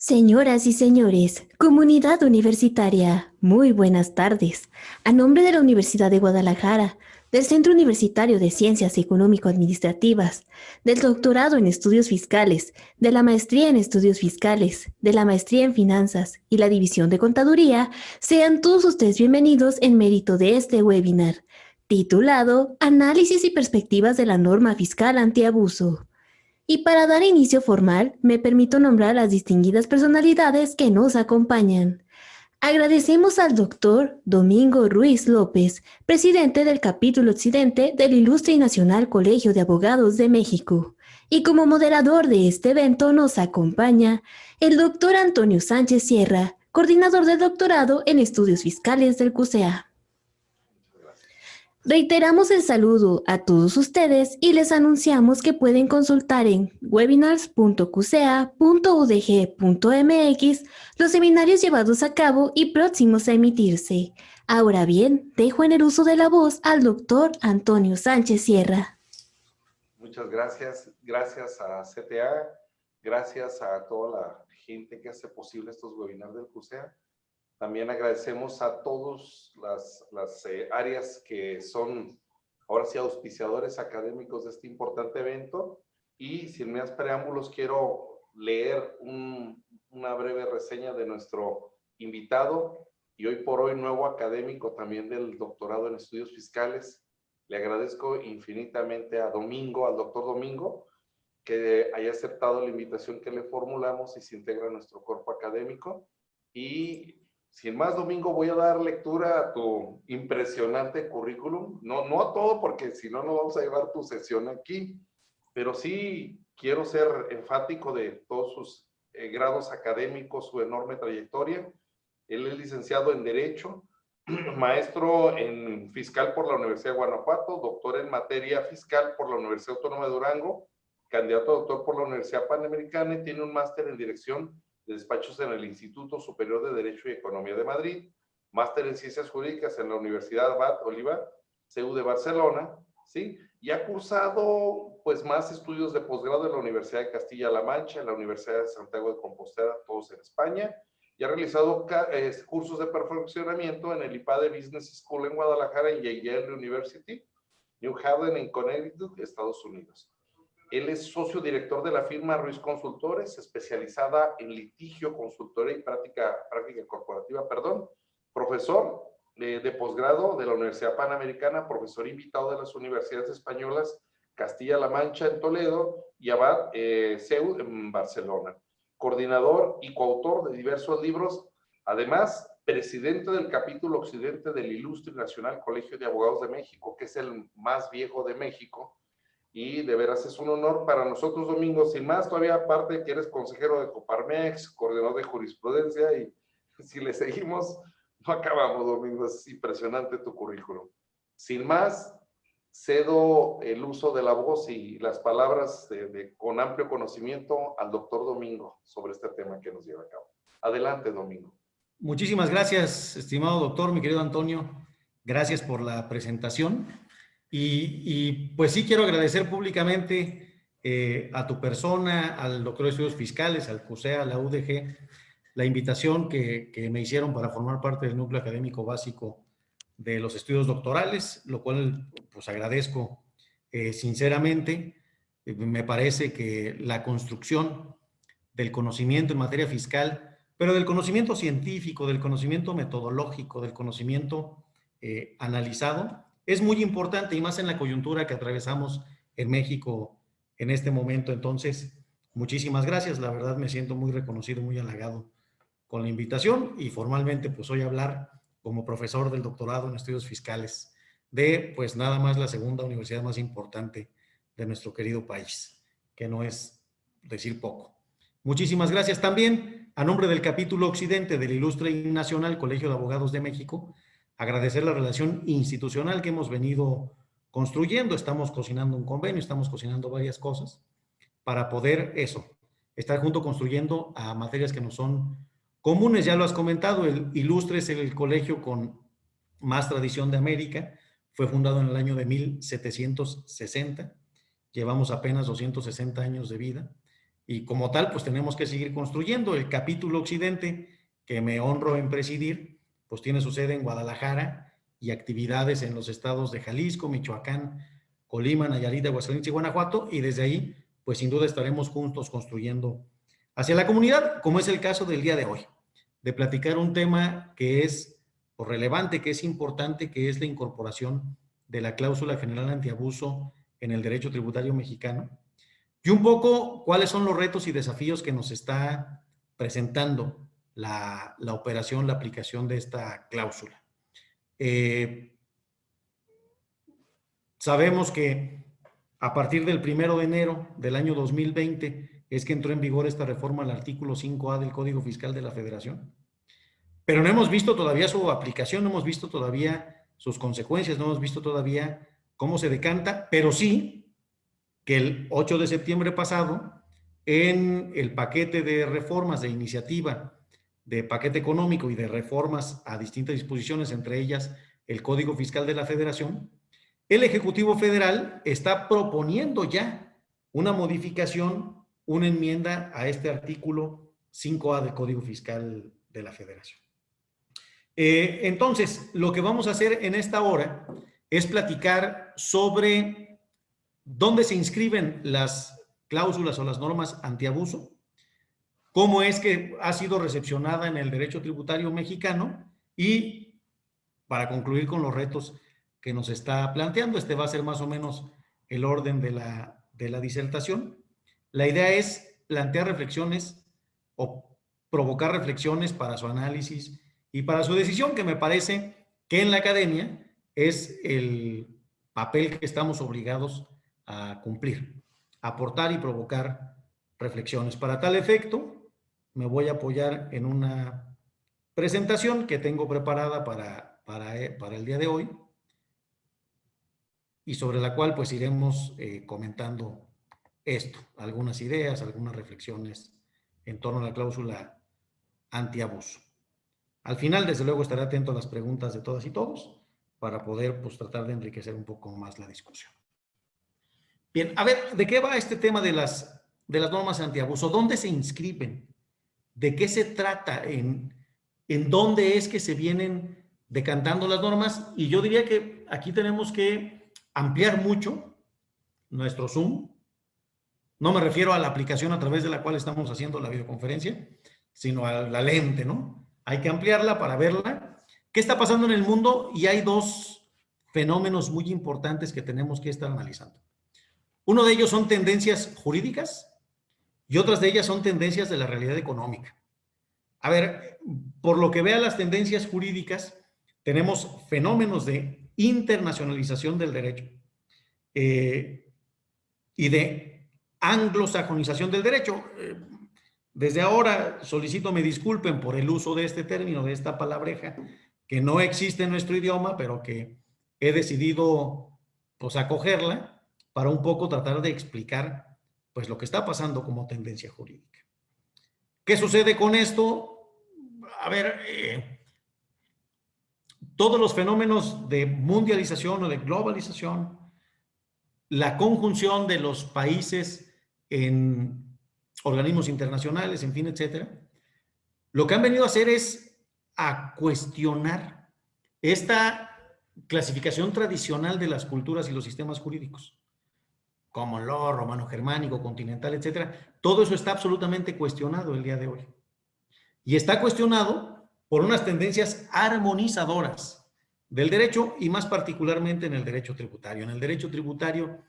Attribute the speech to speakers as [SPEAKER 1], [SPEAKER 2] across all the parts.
[SPEAKER 1] Señoras y señores, comunidad universitaria, muy buenas tardes. A nombre de la Universidad de Guadalajara, del Centro Universitario de Ciencias Económico-Administrativas, del doctorado en estudios fiscales, de la maestría en estudios fiscales, de la maestría en finanzas y la división de contaduría, sean todos ustedes bienvenidos en mérito de este webinar, titulado Análisis y perspectivas de la norma fiscal antiabuso. Y para dar inicio formal, me permito nombrar a las distinguidas personalidades que nos acompañan. Agradecemos al doctor Domingo Ruiz López, presidente del capítulo occidente del Ilustre y Nacional Colegio de Abogados de México. Y como moderador de este evento nos acompaña el doctor Antonio Sánchez Sierra, coordinador del doctorado en estudios fiscales del CUSEA. Reiteramos el saludo a todos ustedes y les anunciamos que pueden consultar en webinars.qcea.udg.mx los seminarios llevados a cabo y próximos a emitirse. Ahora bien, dejo en el uso de la voz al doctor Antonio Sánchez Sierra.
[SPEAKER 2] Muchas gracias. Gracias a CTA, gracias a toda la gente que hace posible estos webinars del CUSEA. También agradecemos a todas las áreas que son ahora sí auspiciadores académicos de este importante evento. Y sin más preámbulos, quiero leer una breve reseña de nuestro invitado y hoy por hoy nuevo académico también del doctorado en estudios fiscales. Le agradezco infinitamente a Domingo, al doctor Domingo, que haya aceptado la invitación que le formulamos y se integra a nuestro cuerpo académico. Y sin más, Domingo, voy a dar lectura a tu impresionante currículum. No a todo, porque si no, no vamos a llevar tu sesión aquí. Pero sí quiero ser enfático de todos sus grados académicos, su enorme trayectoria. Él es licenciado en Derecho, maestro en Fiscal por la Universidad de Guanajuato, doctor en Materia Fiscal por la Universidad Autónoma de Durango, candidato a doctor por la Universidad Panamericana y tiene un máster en Dirección de Despachos en el Instituto Superior de Derecho y Economía de Madrid, máster en Ciencias Jurídicas en la Universidad Abad Oliva, CEU de Barcelona, ¿sí? Y ha cursado pues más estudios de posgrado en la Universidad de Castilla-La Mancha, en la Universidad de Santiago de Compostela, todos en España, y ha realizado cursos de perfeccionamiento en el IPADE Business School en Guadalajara y Yale University, New Haven en Connecticut, Estados Unidos. Él es socio director de la firma Ruiz Consultores, especializada en litigio, consultoría y práctica corporativa, profesor de posgrado de la Universidad Panamericana, profesor invitado de las universidades españolas Castilla-La Mancha en Toledo y Abad CEU en Barcelona. Coordinador y coautor de diversos libros, además presidente del capítulo occidente del Ilustre y Nacional Colegio de Abogados de México, que es el más viejo de México. Y de veras es un honor para nosotros, Domingo. Sin más, todavía aparte que eres consejero de Coparmex, coordinador de jurisprudencia, y si le seguimos, no acabamos, Domingo. Es impresionante tu currículum. Sin más, cedo el uso de la voz y las palabras con amplio conocimiento al doctor Domingo sobre este tema que nos lleva a cabo. Adelante, Domingo.
[SPEAKER 3] Muchísimas gracias, estimado doctor, mi querido Antonio. Gracias por la presentación. Y pues sí quiero agradecer públicamente a tu persona, al doctor de estudios fiscales, al CUSEA, a la UDG, la invitación que me hicieron para formar parte del núcleo académico básico de los estudios doctorales, lo cual pues agradezco sinceramente. Me parece que la construcción del conocimiento en materia fiscal, pero del conocimiento científico, del conocimiento metodológico, del conocimiento analizado, es muy importante y más en la coyuntura que atravesamos en México en este momento. Entonces, muchísimas gracias. La verdad me siento muy reconocido, muy halagado con la invitación y formalmente pues hoy hablar como profesor del doctorado en estudios fiscales de pues nada más la segunda universidad más importante de nuestro querido país, que no es decir poco. Muchísimas gracias también a nombre del capítulo occidente del Ilustre y Nacional Colegio de Abogados de México. Agradecer la relación institucional que hemos venido construyendo. Estamos cocinando un convenio, estamos cocinando varias cosas para poder estar junto construyendo a materias que nos son comunes. Ya lo has comentado, el Ilustre es el colegio con más tradición de América. Fue fundado en el año de 1760. Llevamos apenas 260 años de vida. y como tal, pues tenemos que seguir construyendo. El capítulo occidente, que me honro en presidir, pues tiene su sede en Guadalajara y actividades en los estados de Jalisco, Michoacán, Colima, Nayarit, Aguascalientes y Guanajuato, y desde ahí, pues sin duda estaremos juntos construyendo hacia la comunidad, como es el caso del día de hoy, de platicar un tema que es relevante, que es importante, que es la incorporación de la cláusula general antiabuso en el derecho tributario mexicano, y un poco cuáles son los retos y desafíos que nos está presentando la operación, la aplicación de esta cláusula. Sabemos que a partir del 1 de enero del año 2020 es que entró en vigor esta reforma al artículo 5A del Código Fiscal de la Federación, pero no hemos visto todavía su aplicación, no hemos visto todavía sus consecuencias, no hemos visto todavía cómo se decanta, pero sí que el 8 de septiembre pasado, en el paquete de reformas de iniciativa, de paquete económico y de reformas a distintas disposiciones, entre ellas el Código Fiscal de la Federación, el Ejecutivo Federal está proponiendo ya una modificación, una enmienda a este artículo 5A del Código Fiscal de la Federación. Entonces, lo que vamos a hacer en esta hora es platicar sobre dónde se inscriben las cláusulas o las normas antiabuso, cómo es que ha sido recepcionada en el derecho tributario mexicano y para concluir con los retos que nos está planteando. Este va a ser más o menos el orden de la disertación. La idea es plantear reflexiones o provocar reflexiones para su análisis y para su decisión, que me parece que en la academia es el papel que estamos obligados a cumplir, aportar y provocar reflexiones. Para tal efecto, me voy a apoyar en una presentación que tengo preparada para el día de hoy y sobre la cual pues iremos comentando esto, algunas ideas, algunas reflexiones en torno a la cláusula antiabuso. Al final, desde luego, estaré atento a las preguntas de todas y todos para poder pues tratar de enriquecer un poco más la discusión. Bien, a ver, ¿de qué va este tema de las normas antiabuso? ¿Dónde se inscriben? ¿De qué se trata? ¿En dónde es que se vienen decantando las normas? Y yo diría que aquí tenemos que ampliar mucho nuestro Zoom. No me refiero a la aplicación a través de la cual estamos haciendo la videoconferencia, sino a la lente, ¿no? Hay que ampliarla para verla. ¿Qué está pasando en el mundo? Y hay dos fenómenos muy importantes que tenemos que estar analizando. Uno de ellos son tendencias jurídicas y otras de ellas son tendencias de la realidad económica. A ver, por lo que vea las tendencias jurídicas, tenemos fenómenos de internacionalización del derecho y de anglosajonización del derecho. Desde ahora solicito me disculpen por el uso de este término, de esta palabreja, que no existe en nuestro idioma, pero que he decidido pues acogerla para un poco tratar de explicar pues lo que está pasando como tendencia jurídica. ¿Qué sucede con esto? A ver, todos los fenómenos de mundialización o de globalización, la conjunción de los países en organismos internacionales, en fin, etcétera, lo que han venido a hacer es a cuestionar esta clasificación tradicional de las culturas y los sistemas jurídicos, como lo romano-germánico, continental, etcétera. Todo eso está absolutamente cuestionado el día de hoy. Y está cuestionado por unas tendencias armonizadoras del derecho y más particularmente en el derecho tributario. En el derecho tributario,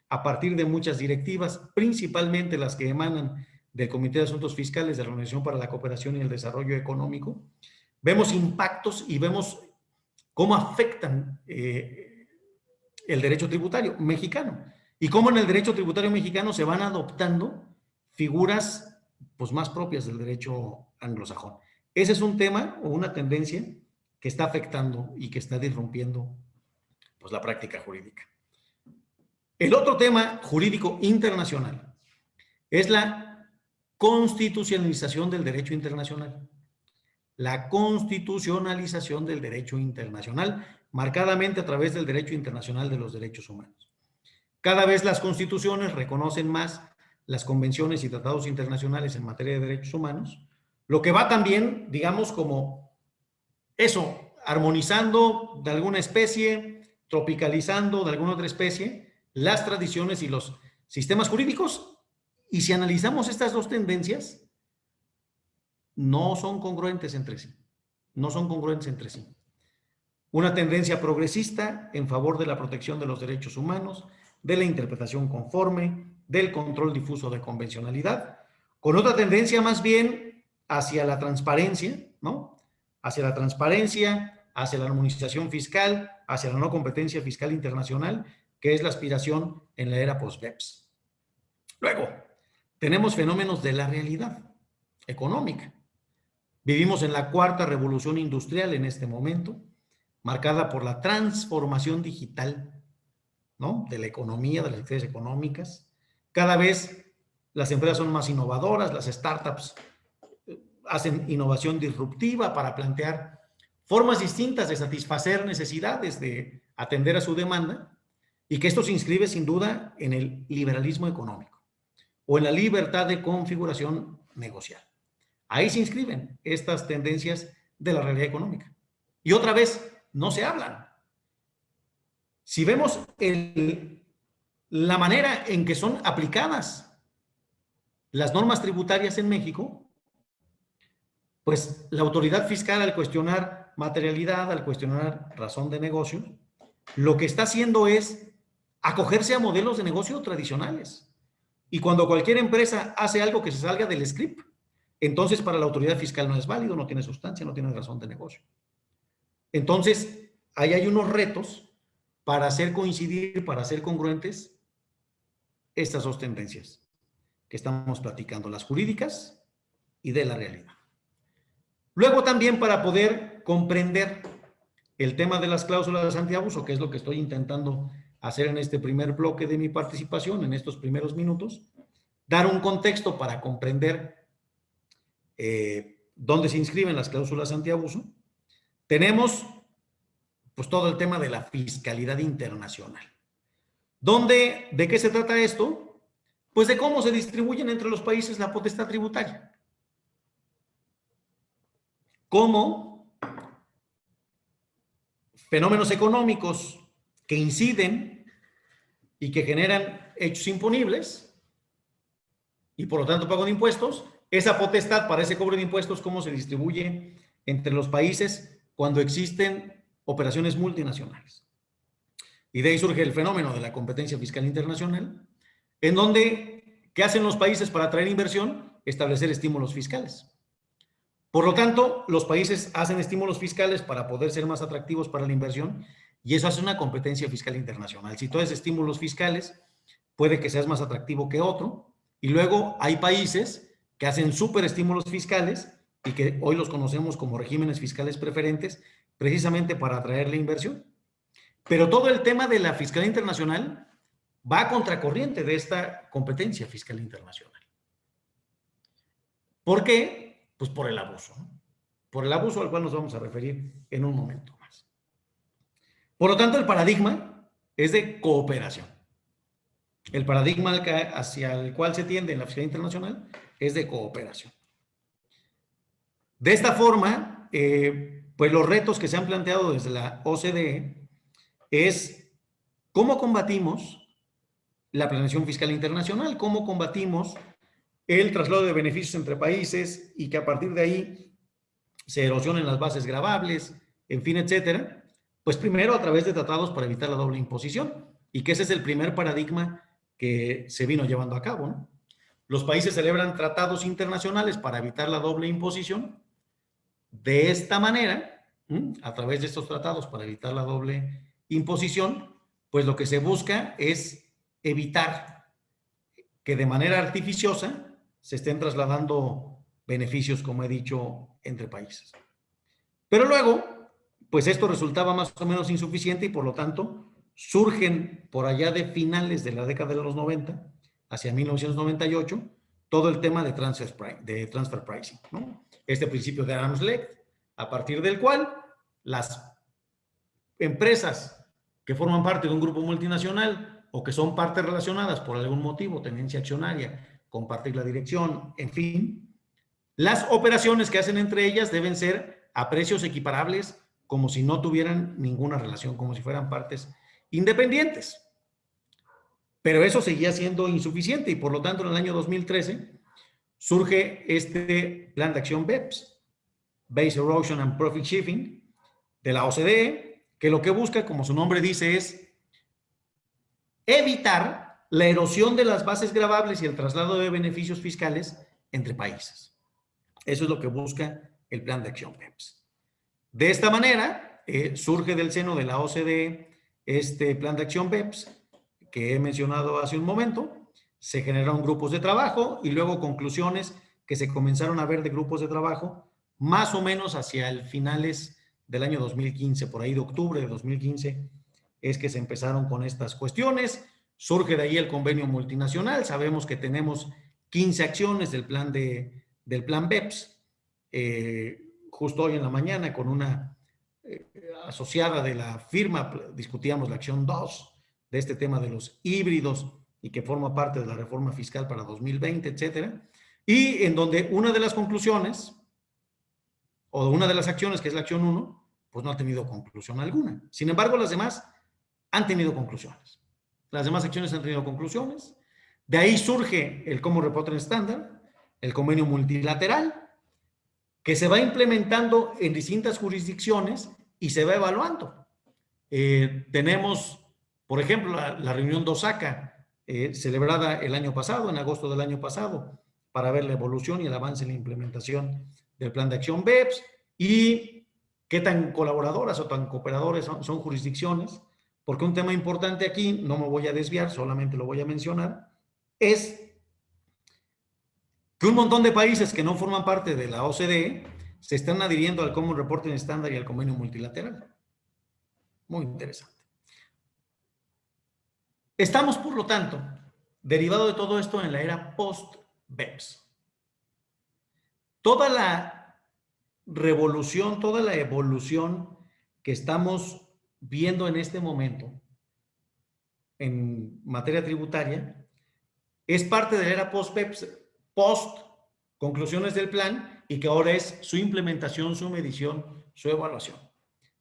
[SPEAKER 3] a partir de muchas directivas, principalmente las que emanan del Comité de Asuntos Fiscales de la Organización para la Cooperación y el Desarrollo Económico, vemos impactos y vemos cómo afectan el derecho tributario mexicano y cómo en el derecho tributario mexicano se van adoptando figuras pues, más propias del derecho anglosajón. Ese es un tema o una tendencia que está afectando y que está disrumpiendo pues, la práctica jurídica. El otro tema jurídico internacional es la constitucionalización del derecho internacional. La constitucionalización del derecho internacional, marcadamente a través del derecho internacional de los derechos humanos. Cada vez las constituciones reconocen más las convenciones y tratados internacionales en materia de derechos humanos, lo que va también, digamos, como eso, armonizando de alguna especie, tropicalizando de alguna otra especie, las tradiciones y los sistemas jurídicos. Y si analizamos estas dos tendencias, no son congruentes entre sí. No son congruentes entre sí. Una tendencia progresista en favor de la protección de los derechos humanos, de la interpretación conforme, del control difuso de convencionalidad, con otra tendencia más bien hacia la transparencia, ¿no? Hacia la transparencia, hacia la armonización fiscal, hacia la no competencia fiscal internacional, que es la aspiración en la era post-BEPS. Luego, tenemos fenómenos de la realidad económica. Vivimos en la cuarta revolución industrial en este momento, marcada por la transformación digital, ¿no? De la economía, de las actividades económicas. Cada vez las empresas son más innovadoras, las startups hacen innovación disruptiva para plantear formas distintas de satisfacer necesidades, de atender a su demanda, y que esto se inscribe sin duda en el liberalismo económico o en la libertad de configuración negocial. Ahí se inscriben estas tendencias de la realidad económica. Y otra vez, no se hablan. Si vemos la manera en que son aplicadas las normas tributarias en México, pues la autoridad fiscal, al cuestionar materialidad, al cuestionar razón de negocio, lo que está haciendo es acogerse a modelos de negocio tradicionales. Y cuando cualquier empresa hace algo que se salga del script, entonces para la autoridad fiscal no es válido, no tiene sustancia, no tiene razón de negocio. Entonces, ahí hay unos retos para hacer coincidir, para hacer congruentes estas dos tendencias que estamos platicando, las jurídicas y de la realidad. Luego también para poder comprender el tema de las cláusulas antiabuso, que es lo que estoy intentando hacer en este primer bloque de mi participación, en estos primeros minutos, dar un contexto para comprender dónde se inscriben las cláusulas antiabuso. Tenemos pues todo el tema de la fiscalidad internacional. ¿De qué se trata esto? Pues de cómo se distribuyen entre los países la potestad tributaria. Cómo fenómenos económicos que inciden y que generan hechos imponibles y por lo tanto pago de impuestos, esa potestad para ese cobro de impuestos, cómo se distribuye entre los países cuando existen operaciones multinacionales. Y de ahí surge el fenómeno de la competencia fiscal internacional, en donde, ¿qué hacen los países para atraer inversión? Establecer estímulos fiscales. Por lo tanto, los países hacen estímulos fiscales para poder ser más atractivos para la inversión y eso hace una competencia fiscal internacional. Si tú haces estímulos fiscales, puede que seas más atractivo que otro y luego hay países que hacen súper estímulos fiscales y que hoy los conocemos como regímenes fiscales preferentes precisamente para atraer la inversión. Pero todo el tema de la fiscalía internacional va a contracorriente de esta competencia fiscal internacional. ¿Por qué? Pues por el abuso, ¿no? Por el abuso al cual nos vamos a referir en un momento más. Por lo tanto, el paradigma es de cooperación. El paradigma hacia el cual se tiende en la fiscalía internacional es de cooperación. De esta forma, pues los retos que se han planteado desde la OCDE es cómo combatimos la planeación fiscal internacional, cómo combatimos el traslado de beneficios entre países y que a partir de ahí se erosionen las bases gravables, en fin, etcétera. Pues primero a través de tratados para evitar la doble imposición y que ese es el primer paradigma que se vino llevando a cabo, ¿no? Los países celebran tratados internacionales para evitar la doble imposición. De esta manera, a través de estos tratados para evitar la doble imposición, pues lo que se busca es evitar que de manera artificiosa se estén trasladando beneficios, como he dicho, entre países. Pero luego, pues esto resultaba más o menos insuficiente y por lo tanto surgen por allá de finales de la década de los 90, hacia 1998, todo el tema de transfer pricing, ¿no? Este principio de arm's length, a partir del cual las empresas que forman parte de un grupo multinacional o que son partes relacionadas por algún motivo, tenencia accionaria compartir la dirección, en fin. Las operaciones que hacen entre ellas deben ser a precios equiparables, como si no tuvieran ninguna relación, como si fueran partes independientes. Pero eso seguía siendo insuficiente y por lo tanto en el año 2013 surge este plan de acción BEPS, Base Erosion and Profit Shifting, de la OCDE, que lo que busca, como su nombre dice, es evitar la erosión de las bases gravables y el traslado de beneficios fiscales entre países. Eso es lo que busca el plan de acción BEPS. De esta manera, surge del seno de la OCDE este plan de acción BEPS que he mencionado hace un momento. Se generaron grupos de trabajo y luego conclusiones que se comenzaron a ver de grupos de trabajo más o menos hacia el finales del año 2015, por ahí de octubre de 2015, es que se empezaron con estas cuestiones. Surge de ahí el convenio multinacional. Sabemos que tenemos 15 acciones del plan BEPS. Justo hoy en la mañana con una asociada de la firma discutíamos la acción 2 de este tema de los híbridos y que forma parte de la reforma fiscal para 2020, etcétera. Y en donde una de las conclusiones o una de las acciones, que es la acción 1, pues no ha tenido conclusión alguna. Sin embargo, las demás han tenido conclusiones. Las demás acciones han tenido conclusiones. De ahí surge el Common Reporting Standard, el convenio multilateral, que se va implementando en distintas jurisdicciones y se va evaluando. Tenemos, por ejemplo, la reunión de Osaka, celebrada el año pasado, en agosto del año pasado, para ver la evolución y el avance en la implementación del plan de acción BEPS y qué tan colaboradoras o tan cooperadores son jurisdicciones, porque un tema importante aquí, no me voy a desviar, solamente lo voy a mencionar, es que un montón de países que no forman parte de la OCDE se están adhiriendo al Common Reporting Standard y al convenio multilateral. Muy interesante. Estamos, por lo tanto, derivado de todo esto en la era post-BEPS. Toda la revolución, toda la evolución que estamos viendo en este momento en materia tributaria es parte de la era post-BEPS, post-conclusiones del plan y que ahora es su implementación, su medición, su evaluación.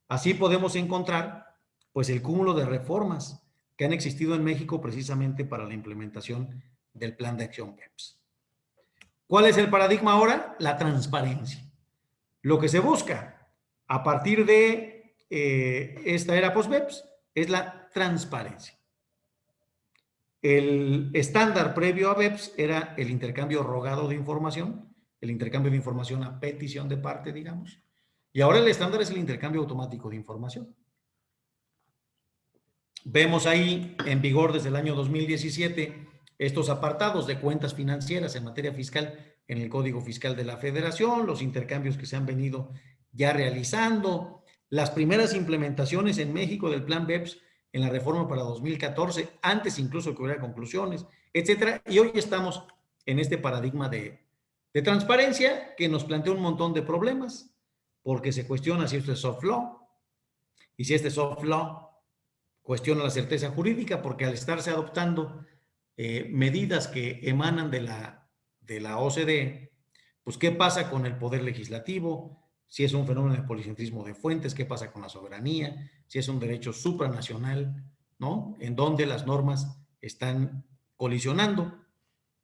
[SPEAKER 3] Así podemos encontrar pues el cúmulo de reformas que han existido en México precisamente para la implementación del plan de acción BEPS. ¿Cuál es el paradigma ahora? La transparencia. Lo que se busca a partir de esta era post-BEPS es la transparencia. El estándar previo a BEPS era el intercambio rogado de información, el intercambio de información a petición de parte, digamos, y ahora el estándar es el intercambio automático de información. Vemos ahí en vigor desde el año 2017 estos apartados de cuentas financieras en materia fiscal en el Código Fiscal de la Federación, los intercambios que se han venido ya realizando, las primeras implementaciones en México del plan BEPS en la reforma para 2014, antes incluso que hubiera conclusiones, etcétera. Y hoy estamos en este paradigma de transparencia que nos plantea un montón de problemas, porque se cuestiona si esto es soft law, y si este soft law cuestiona la certeza jurídica, porque al estarse adoptando medidas que emanan de la OCDE, pues ¿qué pasa con el poder legislativo? Si es un fenómeno de policentrismo de fuentes, ¿qué pasa con la soberanía? Si es un derecho supranacional, ¿no? En donde las normas están colisionando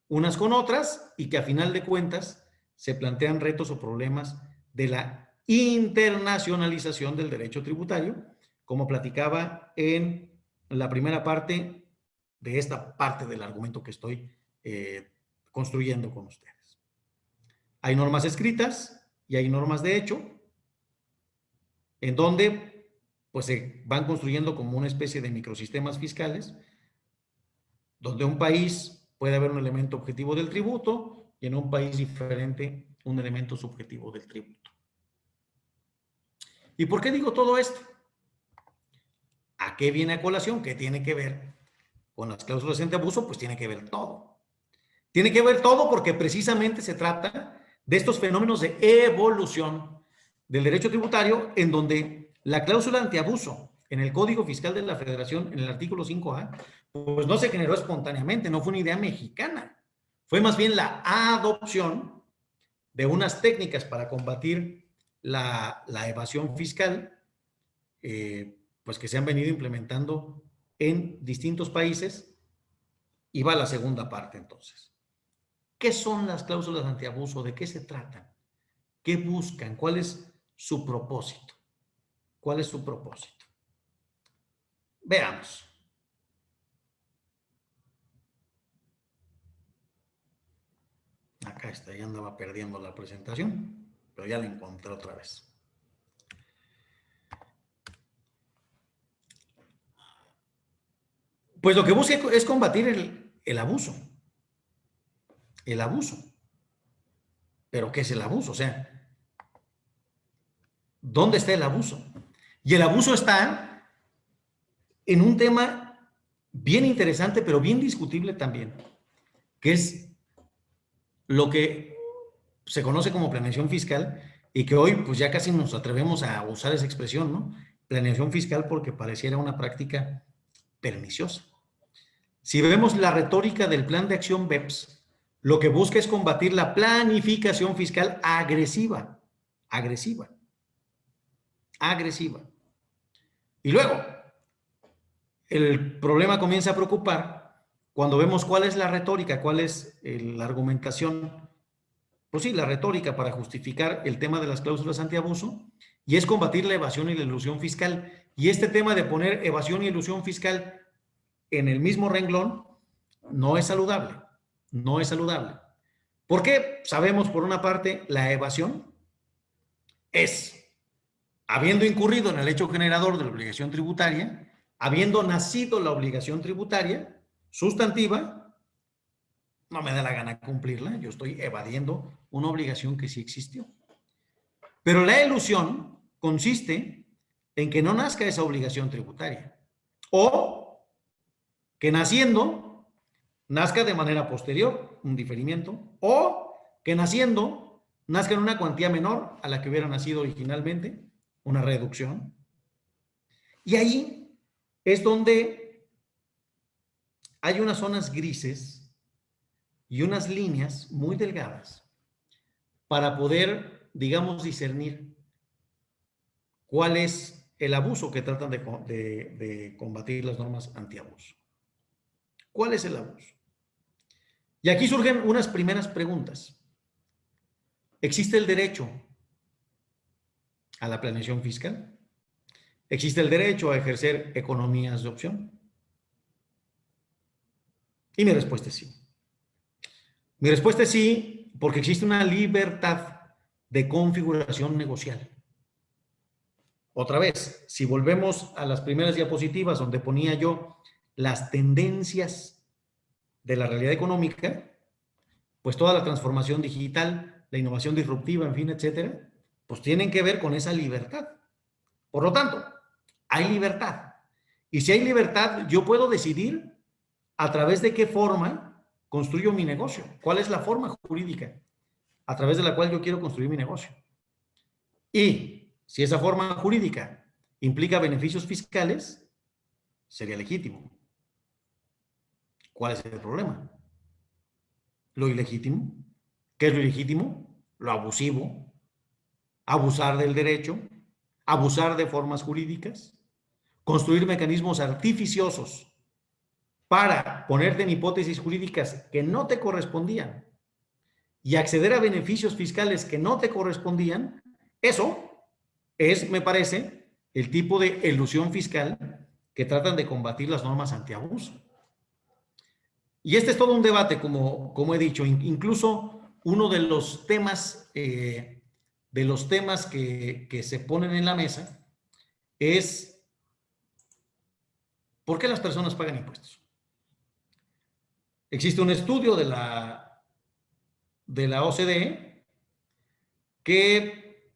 [SPEAKER 3] unas con otras y que a final de cuentas se plantean retos o problemas de la internacionalización del derecho tributario, como platicaba en la primera parte de esta parte del argumento que estoy construyendo con ustedes. Hay normas escritas y hay normas de hecho, en donde pues se van construyendo como una especie de microsistemas fiscales, donde un país puede haber un elemento objetivo del tributo y en un país diferente un elemento subjetivo del tributo. ¿Y por qué digo todo esto? ¿A qué viene a colación? ¿Qué tiene que ver con las cláusulas antiabuso? Pues tiene que ver todo. Tiene que ver todo porque precisamente se trata de estos fenómenos de evolución del derecho tributario en donde la cláusula antiabuso en el Código Fiscal de la Federación, en el artículo 5A, pues no se generó espontáneamente, no fue una idea mexicana, Fue más bien la adopción de unas técnicas para combatir la evasión fiscal, pues que se han venido implementando en distintos países. Y va la segunda parte entonces. ¿Qué son las cláusulas antiabuso? ¿De qué se tratan? ¿Qué buscan? ¿Cuál es su propósito? ¿Cuál es su propósito? Veamos. Acá está, ya andaba perdiendo la presentación, pero ya la encontré otra vez. Pues lo que busca es combatir el abuso. El abuso. ¿Pero qué es el abuso? O sea, ¿dónde está el abuso? Y el abuso está en un tema bien interesante, pero bien discutible también, que es lo que se conoce como planeación fiscal y que hoy pues ya casi nos atrevemos a usar esa expresión, ¿no? Planeación fiscal, porque pareciera una práctica perniciosa. Si vemos la retórica del Plan de Acción BEPS, lo que busca es combatir la planificación fiscal agresiva. Y luego, el problema comienza a preocupar cuando vemos cuál es la retórica, cuál es la argumentación, pues sí, la retórica para justificar el tema de las cláusulas antiabuso, y es combatir la evasión y la elusión fiscal. Y este tema de poner evasión y elusión fiscal en el mismo renglón no es saludable, no es saludable. ¿Por qué? Sabemos, por una parte, la evasión es, habiendo incurrido en el hecho generador de la obligación tributaria, habiendo nacido la obligación tributaria sustantiva, no me da la gana cumplirla, yo estoy evadiendo una obligación que sí existió. Pero la elusión consiste en que no nazca esa obligación tributaria, o que naciendo nazca de manera posterior, un diferimiento, o que naciendo nazca en una cuantía menor a la que hubiera nacido originalmente, una reducción. Y ahí es donde hay unas zonas grises y unas líneas muy delgadas para poder, digamos, discernir cuál es el abuso que tratan de combatir las normas antiabuso. ¿Cuál es el abuso? Y aquí surgen unas primeras preguntas. ¿Existe el derecho a la planeación fiscal? ¿Existe el derecho a ejercer economías de opción? Y mi respuesta es sí. Mi respuesta es sí, porque existe una libertad de configuración negocial. Otra vez, si volvemos a las primeras diapositivas donde ponía yo las tendencias de la realidad económica, pues toda la transformación digital, la innovación disruptiva, en fin, etcétera, pues tienen que ver con esa libertad. Por lo tanto, hay libertad. Y si hay libertad, yo puedo decidir a través de qué forma construyo mi negocio. ¿Cuál es la forma jurídica a través de la cual yo quiero construir mi negocio? Y si esa forma jurídica implica beneficios fiscales, sería legítimo. ¿Cuál es el problema? Lo ilegítimo. ¿Qué es lo ilegítimo? Lo abusivo. Abusar del derecho, abusar de formas jurídicas, construir mecanismos artificiosos para ponerte en hipótesis jurídicas que no te correspondían y acceder a beneficios fiscales que no te correspondían. Eso es, me parece, el tipo de elusión fiscal que tratan de combatir las normas antiabuso. Y este es todo un debate, como he dicho. Incluso uno de los temas, que se ponen en la mesa es ¿por qué las personas pagan impuestos? Existe un estudio de la OCDE que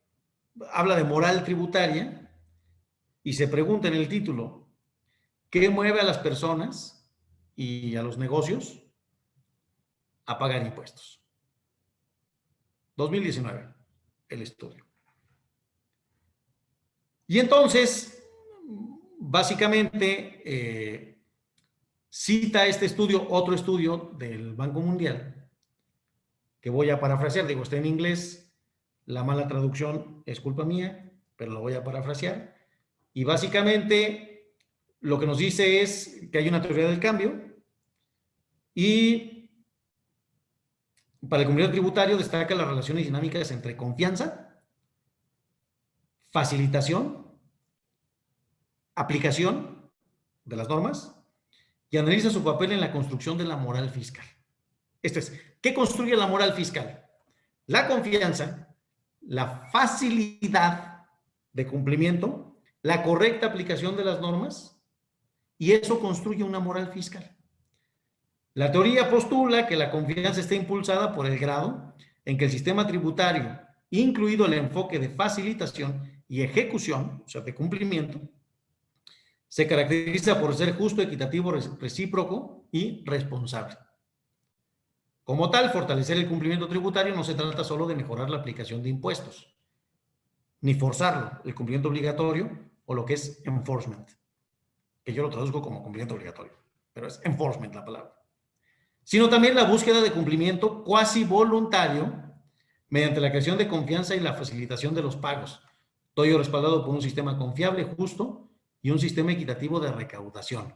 [SPEAKER 3] habla de moral tributaria y se pregunta en el título, ¿qué mueve a las personas y a los negocios a pagar impuestos? 2019, el estudio. Y entonces, básicamente, cita este estudio, otro estudio del Banco Mundial, que voy a parafrasear. Digo, está en inglés, la mala traducción es culpa mía, pero lo voy a parafrasear. Y básicamente lo que nos dice es que hay una teoría del cambio y para el cumplimiento tributario destaca las relaciones dinámicas entre confianza, facilitación, aplicación de las normas y analiza su papel en la construcción de la moral fiscal. Esto es, ¿qué construye la moral fiscal? La confianza, la facilidad de cumplimiento, la correcta aplicación de las normas, y eso construye una moral fiscal. La teoría postula que la confianza está impulsada por el grado en que el sistema tributario, incluido el enfoque de facilitación y ejecución, o sea, de cumplimiento, se caracteriza por ser justo, equitativo, recíproco y responsable. Como tal, fortalecer el cumplimiento tributario no se trata solo de mejorar la aplicación de impuestos, ni forzarlo, el cumplimiento obligatorio o lo que es enforcement, que yo lo traduzco como cumplimiento obligatorio, pero es enforcement la palabra, sino también la búsqueda de cumplimiento cuasi voluntario mediante la creación de confianza y la facilitación de los pagos, todo ello respaldado por un sistema confiable, justo y un sistema equitativo de recaudación.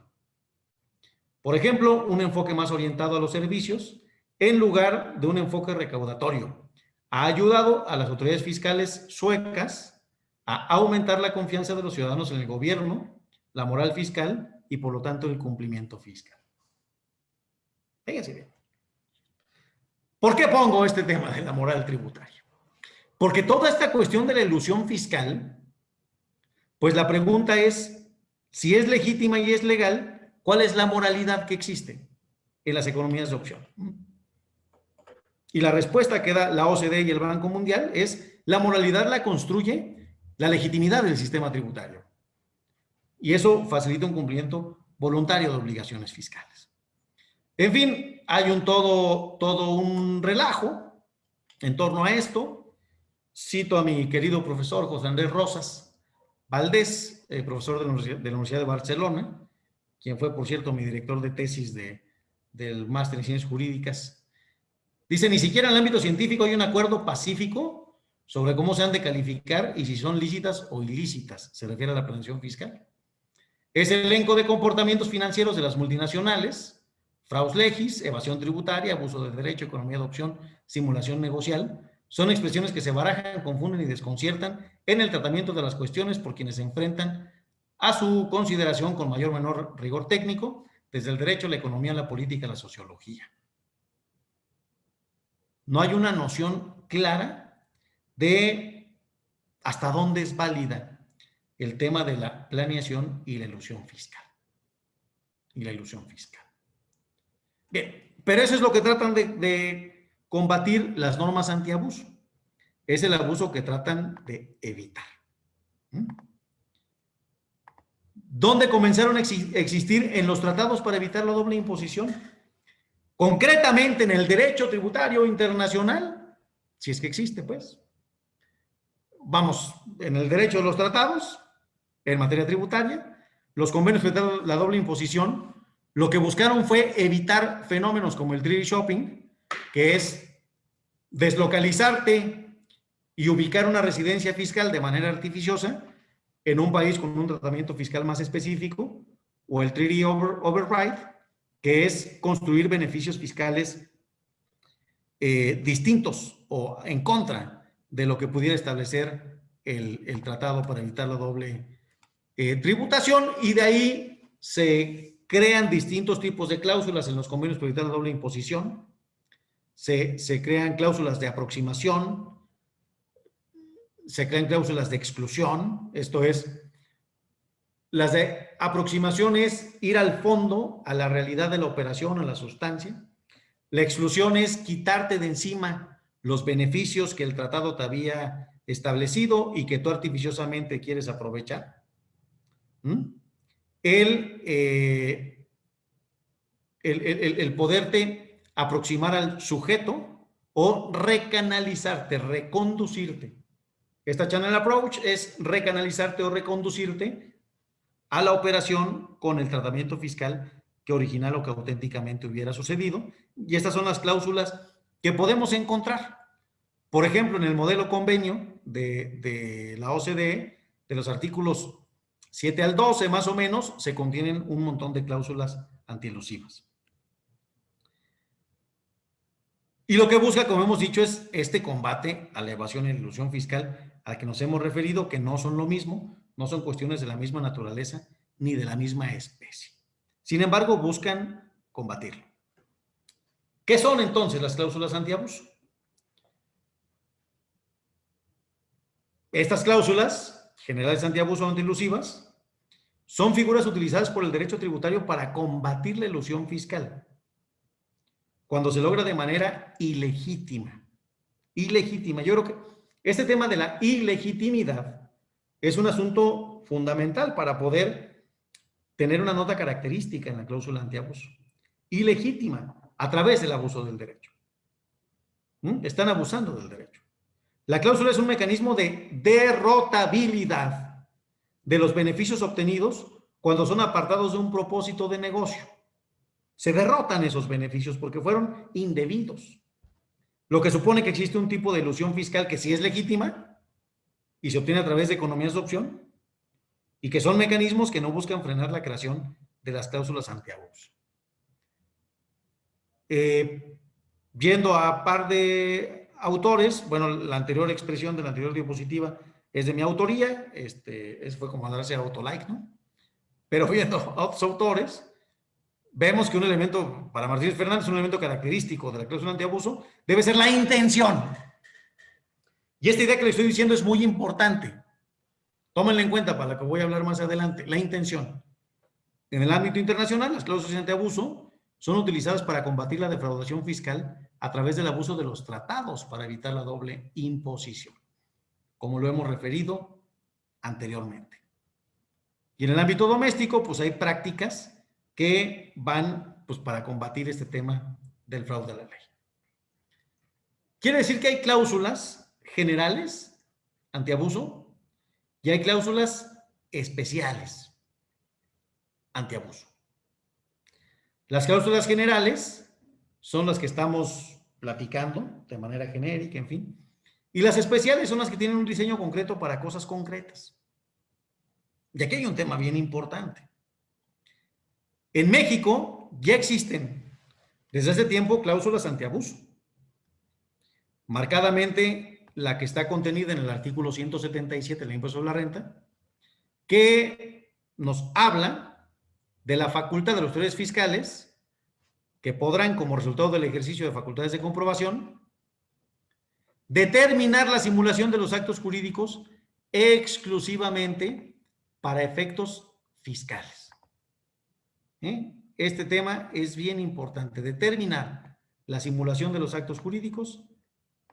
[SPEAKER 3] Por ejemplo, un enfoque más orientado a los servicios en lugar de un enfoque recaudatorio ha ayudado a las autoridades fiscales suecas a aumentar la confianza de los ciudadanos en el gobierno, la moral fiscal y por lo tanto el cumplimiento fiscal. Fíjense bien. ¿Por qué pongo este tema de la moral tributaria? Porque toda esta cuestión de la elusión fiscal, pues la pregunta es, si es legítima y es legal, ¿cuál es la moralidad que existe en las economías de opción? Y la respuesta que da la OCDE y el Banco Mundial es, la moralidad la construye la legitimidad del sistema tributario. Y eso facilita un cumplimiento voluntario de obligaciones fiscales. En fin, hay todo un relajo en torno a esto. Cito a mi querido profesor José Andrés Rosas Valdés, profesor de la Universidad de Barcelona, quien fue, por cierto, mi director de tesis del máster en Ciencias Jurídicas. Dice, ni siquiera en el ámbito científico hay un acuerdo pacífico sobre cómo se han de calificar y si son lícitas o ilícitas. Se refiere a la prevención fiscal. Es el elenco de comportamientos financieros de las multinacionales, fraus legis, evasión tributaria, abuso de derecho, economía de opción, simulación negocial. Son expresiones que se barajan, confunden y desconciertan en el tratamiento de las cuestiones por quienes se enfrentan a su consideración con mayor o menor rigor técnico, desde el derecho, la economía, la política, la sociología. No hay una noción clara de hasta dónde es válida el tema de la planeación y la ilusión fiscal. Bien, pero eso es lo que tratan de combatir las normas antiabuso. Es el abuso que tratan de evitar. ¿Dónde comenzaron a existir en los tratados para evitar la doble imposición? Concretamente en el derecho tributario internacional, si es que existe, pues. Vamos, en el derecho de los tratados, en materia tributaria, los convenios que tratan la doble imposición, lo que buscaron fue evitar fenómenos como el treaty shopping, que es deslocalizarte y ubicar una residencia fiscal de manera artificiosa en un país con un tratamiento fiscal más específico, o el treaty override, que es construir beneficios fiscales distintos o en contra de lo que pudiera establecer el tratado para evitar la doble tributación, y de ahí se crean distintos tipos de cláusulas en los convenios para evitar la doble imposición. Se crean cláusulas de aproximación, se crean cláusulas de exclusión, esto es, las de aproximación es ir al fondo, a la realidad de la operación, a la sustancia. La exclusión es quitarte de encima los beneficios que el tratado te había establecido y que tú artificiosamente quieres aprovechar. El poderte aproximar al sujeto o recanalizarte, reconducirte. Esta channel approach es recanalizarte o reconducirte a la operación con el tratamiento fiscal que original o que auténticamente hubiera sucedido. Y estas son las cláusulas que podemos encontrar. Por ejemplo, en el modelo convenio de la OCDE, de los artículos 7 al 12 más o menos, se contienen un montón de cláusulas antielusivas. Y lo que busca, como hemos dicho, es este combate a la evasión y la elusión fiscal al que nos hemos referido, que no son lo mismo, no son cuestiones de la misma naturaleza ni de la misma especie. Sin embargo, buscan combatirlo. ¿Qué son entonces las cláusulas antiabuso? Estas cláusulas generales antiabuso o antielusivas son figuras utilizadas por el derecho tributario para combatir la elusión fiscal cuando se logra de manera ilegítima. Ilegítima. Yo creo que este tema de la ilegitimidad es un asunto fundamental para poder tener una nota característica en la cláusula antiabuso. Ilegítima, a través del abuso del derecho. Están abusando del derecho. La cláusula es un mecanismo de derrotabilidad de los beneficios obtenidos cuando son apartados de un propósito de negocio. Se derrotan esos beneficios porque fueron indebidos. Lo que supone que existe un tipo de elusión fiscal que sí es legítima y se obtiene a través de economías de opción y que son mecanismos que no buscan frenar la creación de las cláusulas antiabuso. Yendo a par de autores, bueno, la anterior expresión de la anterior diapositiva es de mi autoría, eso fue como darse autolike, ¿no? Pero viendo a otros autores, vemos que un elemento, para Martínez Fernández, un elemento característico de la cláusula antiabuso debe ser la intención. Y esta idea que le estoy diciendo es muy importante. Tómenla en cuenta para la que voy a hablar más adelante, la intención. En el ámbito internacional, las cláusulas antiabuso son utilizadas para combatir la defraudación fiscal a través del abuso de los tratados para evitar la doble imposición, como lo hemos referido anteriormente. Y en el ámbito doméstico, pues hay prácticas que van pues, para combatir este tema del fraude a la ley. Quiere decir que hay cláusulas generales antiabuso y hay cláusulas especiales antiabuso. Las cláusulas generales son las que estamos platicando de manera genérica, en fin. Y las especiales son las que tienen un diseño concreto para cosas concretas. Y aquí hay un tema bien importante. En México ya existen desde hace tiempo cláusulas antiabuso. Marcadamente la que está contenida en el artículo 177 del impuesto sobre la renta, que nos habla de la facultad de los autoridades fiscales que podrán, como resultado del ejercicio de facultades de comprobación, determinar la simulación de los actos jurídicos exclusivamente para efectos fiscales. Este tema es bien importante, determinar la simulación de los actos jurídicos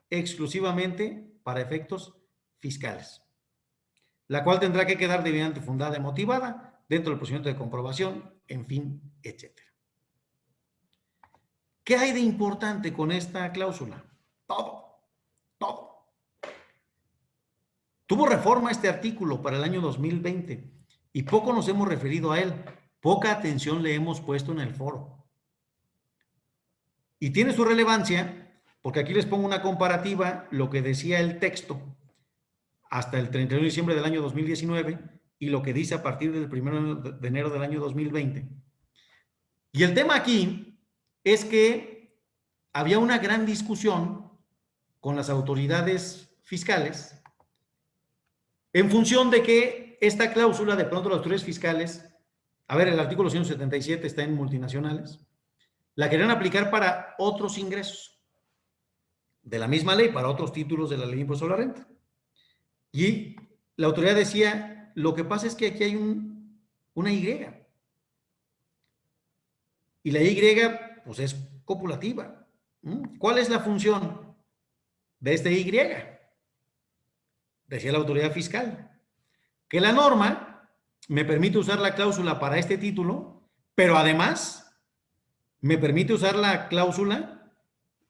[SPEAKER 3] exclusivamente para efectos fiscales, la cual tendrá que quedar debidamente fundada y motivada dentro del procedimiento de comprobación, en fin, etc. ¿Qué hay de importante con esta cláusula? Todo. Tuvo reforma este artículo para el año 2020 y poco nos hemos referido a él, poca atención le hemos puesto en el foro. Y tiene su relevancia porque aquí les pongo una comparativa, lo que decía el texto hasta el 31 de diciembre del año 2019 y lo que dice a partir del 1 de enero del año 2020. Y el tema aquí es que había una gran discusión con las autoridades fiscales en función de que esta cláusula, de pronto las autoridades fiscales, a ver, el artículo 177 está en multinacionales, la querían aplicar para otros ingresos de la misma ley, para otros títulos de la ley de impuesto sobre la renta. Y la autoridad decía, lo que pasa es que aquí hay una Y. Y la Y, pues es copulativa. ¿Cuál es la función de esta Y? Decía la autoridad fiscal, que la norma me permite usar la cláusula para este título, pero además me permite usar la cláusula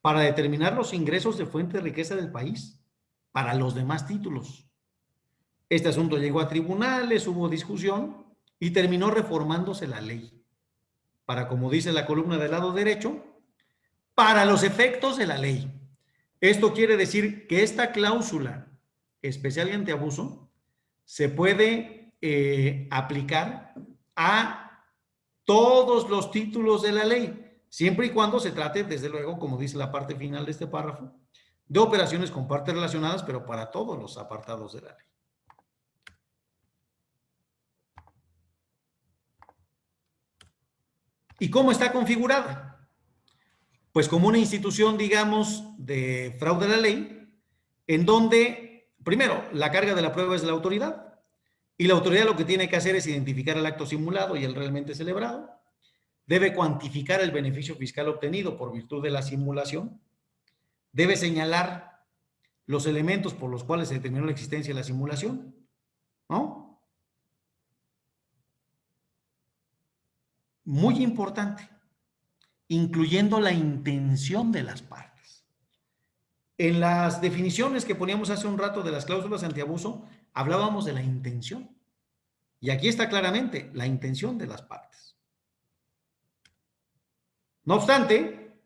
[SPEAKER 3] para determinar los ingresos de fuente de riqueza del país para los demás títulos. Este asunto llegó a tribunales, hubo discusión y terminó reformándose la ley para, como dice la columna del lado derecho, para los efectos de la ley. Esto quiere decir que esta cláusula especial y antiabuso se puede aplicar a todos los títulos de la ley, siempre y cuando se trate, desde luego, como dice la parte final de este párrafo, de operaciones con partes relacionadas, pero para todos los apartados de la ley. ¿Y cómo está configurada? Pues como una institución, digamos, de fraude a la ley, en donde, primero, la carga de la prueba es de la autoridad, y la autoridad lo que tiene que hacer es identificar el acto simulado y el realmente celebrado, debe cuantificar el beneficio fiscal obtenido por virtud de la simulación, debe señalar los elementos por los cuales se determinó la existencia de la simulación, ¿no? Muy importante, incluyendo la intención de las partes. En las definiciones que poníamos hace un rato de las cláusulas antiabuso, hablábamos de la intención. Y aquí está claramente la intención de las partes. No obstante,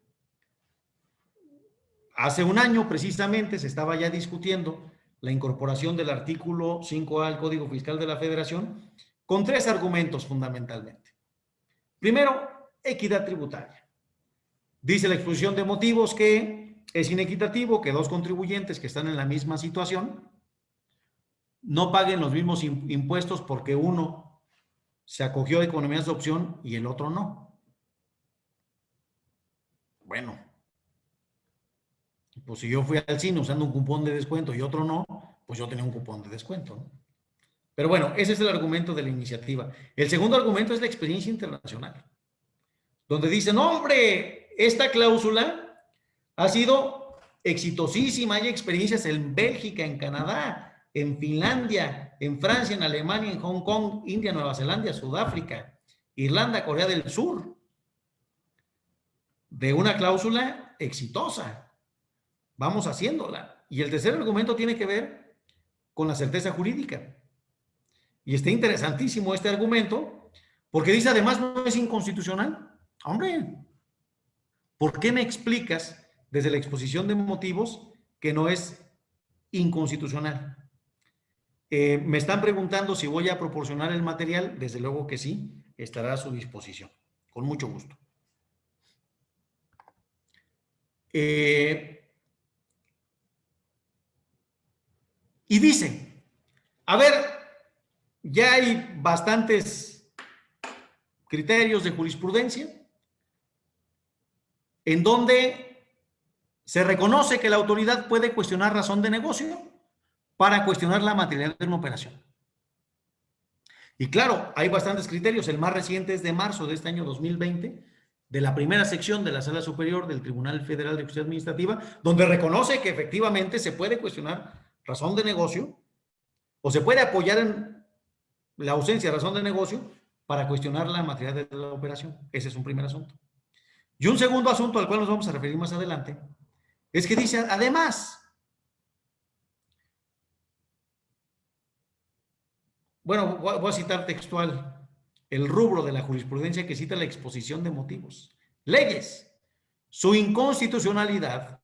[SPEAKER 3] hace un año precisamente se estaba ya discutiendo la incorporación del artículo 5A al Código Fiscal de la Federación con 3 argumentos fundamentalmente. Primero, equidad tributaria. Dice la exposición de motivos que es inequitativo que 2 contribuyentes que están en la misma situación no paguen los mismos impuestos porque uno se acogió a economías de opción y el otro no. Bueno, pues si yo fui al cine usando un cupón de descuento y otro no, pues yo tenía un cupón de descuento, ¿no? Pero bueno, ese es el argumento de la iniciativa. El segundo argumento es la experiencia internacional, donde dicen, no, hombre, esta cláusula ha sido exitosísima, hay experiencias en Bélgica, en Canadá, en Finlandia, en Francia, en Alemania, en Hong Kong, India, Nueva Zelanda, Sudáfrica, Irlanda, Corea del Sur, de una cláusula exitosa. Vamos haciéndola. Y el tercer argumento tiene que ver con la certeza jurídica. Y está interesantísimo este argumento, porque dice además no es inconstitucional. Hombre, ¿por qué me explicas desde la exposición de motivos que no es inconstitucional? Me están preguntando si voy a proporcionar el material. Desde luego que sí, estará a su disposición, con mucho gusto. Y dice, a ver, ya hay bastantes criterios de jurisprudencia en donde se reconoce que la autoridad puede cuestionar razón de negocio para cuestionar la materialidad de una operación. Y claro, hay bastantes criterios. El más reciente es de marzo de este año 2020, de la primera sección de la Sala Superior del Tribunal Federal de Justicia Administrativa, donde reconoce que efectivamente se puede cuestionar razón de negocio o se puede apoyar en la ausencia de razón de negocio para cuestionar la materialidad de la operación. Ese es un primer asunto. Y un segundo asunto al cual nos vamos a referir más adelante es que dice, además, bueno, voy a citar textual el rubro de la jurisprudencia que cita la exposición de motivos. Leyes. Su inconstitucionalidad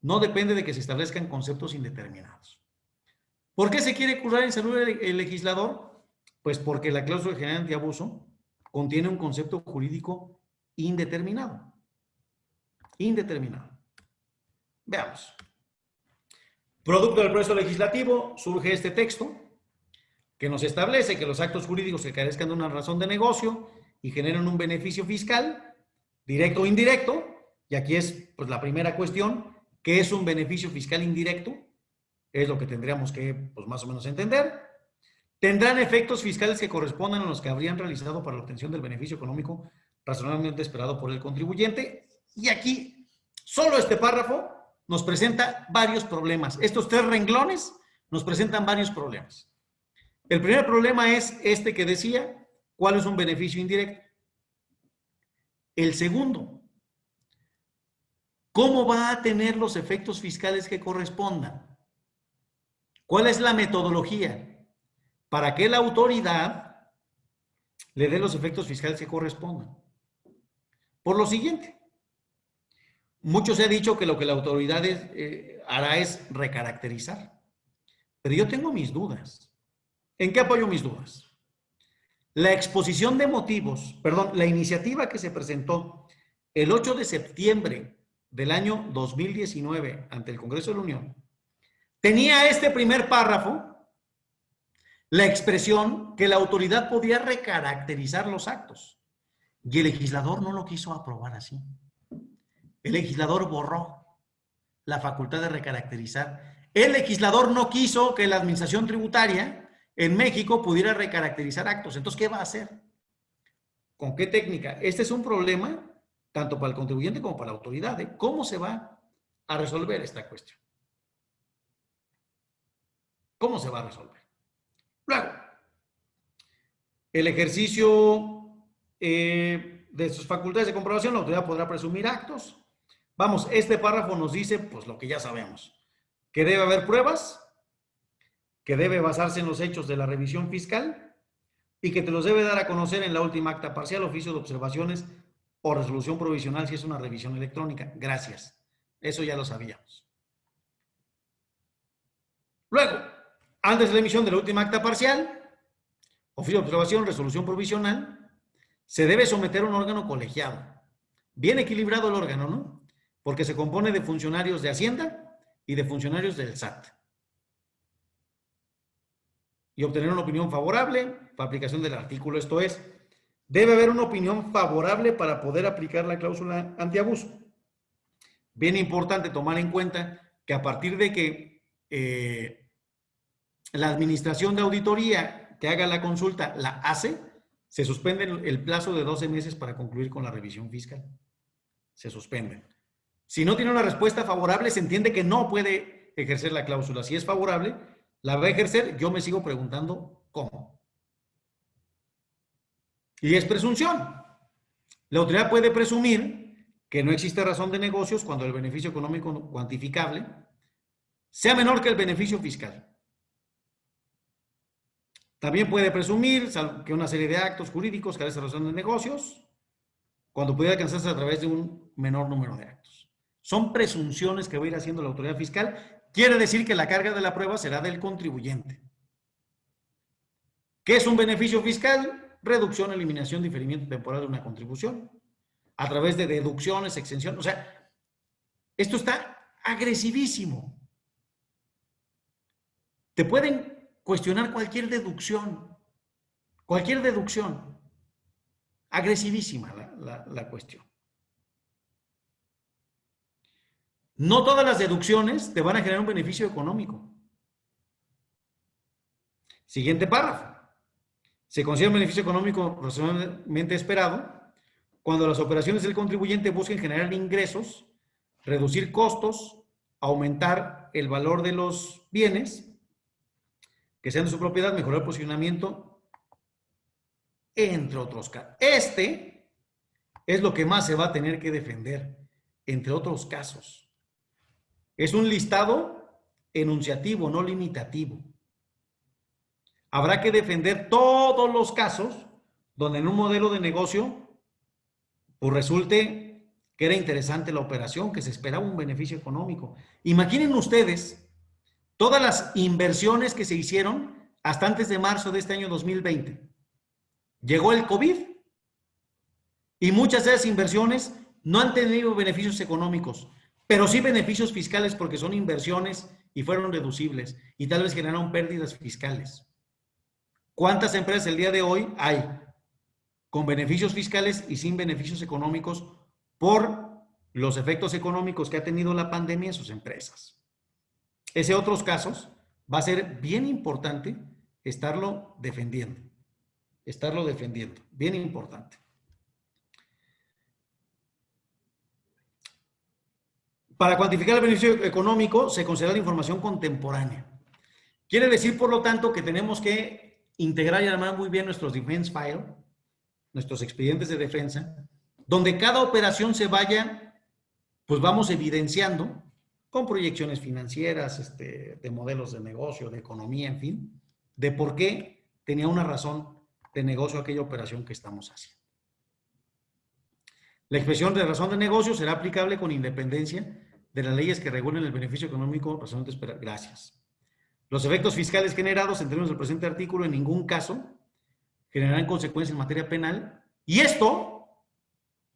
[SPEAKER 3] no depende de que se establezcan conceptos indeterminados. ¿Por qué se quiere curar en salud el legislador? Pues porque la cláusula general antiabuso contiene un concepto jurídico indeterminado. Indeterminado. Veamos. Producto del proceso legislativo surge este texto que nos establece que los actos jurídicos que carezcan de una razón de negocio y generan un beneficio fiscal, directo o indirecto, y aquí es pues, la primera cuestión, ¿qué es un beneficio fiscal indirecto? Es lo que tendríamos que pues, más o menos entender. Tendrán efectos fiscales que correspondan a los que habrían realizado para la obtención del beneficio económico razonablemente esperado por el contribuyente. Y aquí, solo este párrafo nos presenta varios problemas. Estos 3 renglones nos presentan varios problemas. El primer problema es este que decía, ¿cuál es un beneficio indirecto? El segundo, ¿cómo va a tener los efectos fiscales que correspondan? ¿Cuál es la metodología para que la autoridad le dé los efectos fiscales que correspondan? Por lo siguiente, mucho se ha dicho que lo que la autoridad hará es recaracterizar. Pero yo tengo mis dudas. ¿En qué apoyo mis dudas? La exposición de motivos, perdón, la iniciativa que se presentó el 8 de septiembre del año 2019 ante el Congreso de la Unión, tenía este primer párrafo la expresión que la autoridad podía recaracterizar los actos. Y el legislador no lo quiso aprobar así. El legislador borró la facultad de recaracterizar. El legislador no quiso que la administración tributaria en México pudiera recaracterizar actos. Entonces, ¿qué va a hacer? ¿Con qué técnica? Este es un problema tanto para el contribuyente como para la autoridad, ¿eh? ¿Cómo se va a resolver esta cuestión? ¿Cómo se va a resolver? Luego, el ejercicio de sus facultades de comprobación, la autoridad podrá presumir actos. Vamos, este párrafo nos dice, pues lo que ya sabemos, que debe haber pruebas, que debe basarse en los hechos de la revisión fiscal y que te los debe dar a conocer en la última acta parcial, oficio de observaciones o resolución provisional si es una revisión electrónica. Gracias. Eso ya lo sabíamos. Luego, antes de la emisión de la última acta parcial, oficio de observación, resolución provisional, se debe someter a un órgano colegiado. Bien equilibrado el órgano, ¿no? Porque se compone de funcionarios de Hacienda y de funcionarios del SAT. Y obtener una opinión favorable para aplicación del artículo. Esto es, debe haber una opinión favorable para poder aplicar la cláusula antiabuso. Bien importante tomar en cuenta que a partir de que la administración de auditoría que haga la consulta la hace, se suspende el plazo de 12 meses para concluir con la revisión fiscal. Se suspenden. Si no tiene una respuesta favorable, se entiende que no puede ejercer la cláusula. Si es favorable, la va a ejercer. Yo me sigo preguntando cómo. Y es presunción. La autoridad puede presumir que no existe razón de negocios cuando el beneficio económico cuantificable sea menor que el beneficio fiscal. También puede presumir que una serie de actos jurídicos carecen de razón de negocios cuando puede alcanzarse a través de un menor número de actos. Son presunciones que va a ir haciendo la autoridad fiscal. Quiere decir que la carga de la prueba será del contribuyente. ¿Qué es un beneficio fiscal? Reducción, eliminación, diferimiento temporal de una contribución a través de deducciones, exenciones. O sea, esto está agresivísimo. Te pueden cuestionar cualquier deducción. Cualquier deducción. Agresivísima la cuestión. No todas las deducciones te van a generar un beneficio económico. Siguiente párrafo. Se considera un beneficio económico razonablemente esperado cuando las operaciones del contribuyente busquen generar ingresos, reducir costos, aumentar el valor de los bienes que sean de su propiedad, mejorar el posicionamiento, entre otros casos. Este es lo que más se va a tener que defender, entre otros casos. Es un listado enunciativo, no limitativo. Habrá que defender todos los casos donde en un modelo de negocio pues resulte que era interesante la operación, que se esperaba un beneficio económico. Imaginen ustedes todas las inversiones que se hicieron hasta antes de marzo de este año 2020. Llegó el COVID y muchas de esas inversiones no han tenido beneficios económicos, pero sí beneficios fiscales porque son inversiones y fueron deducibles y tal vez generaron pérdidas fiscales. ¿Cuántas empresas el día de hoy hay con beneficios fiscales y sin beneficios económicos por los efectos económicos que ha tenido la pandemia en sus empresas? Ese otros casos va a ser bien importante estarlo defendiendo. Bien importante. Para cuantificar el beneficio económico se considera la información contemporánea. Quiere decir, por lo tanto, que tenemos que integrar y armar muy bien nuestros defense file, nuestros expedientes de defensa, donde cada operación se vaya, pues vamos evidenciando con proyecciones financieras, de modelos de negocio, de economía, en fin, de por qué tenía una razón de negocio aquella operación que estamos haciendo. La expresión de razón de negocio será aplicable con independencia de las leyes que regulen el beneficio económico razonablemente esperado. Gracias. Los efectos fiscales generados en términos del presente artículo en ningún caso generarán consecuencias en materia penal. Y esto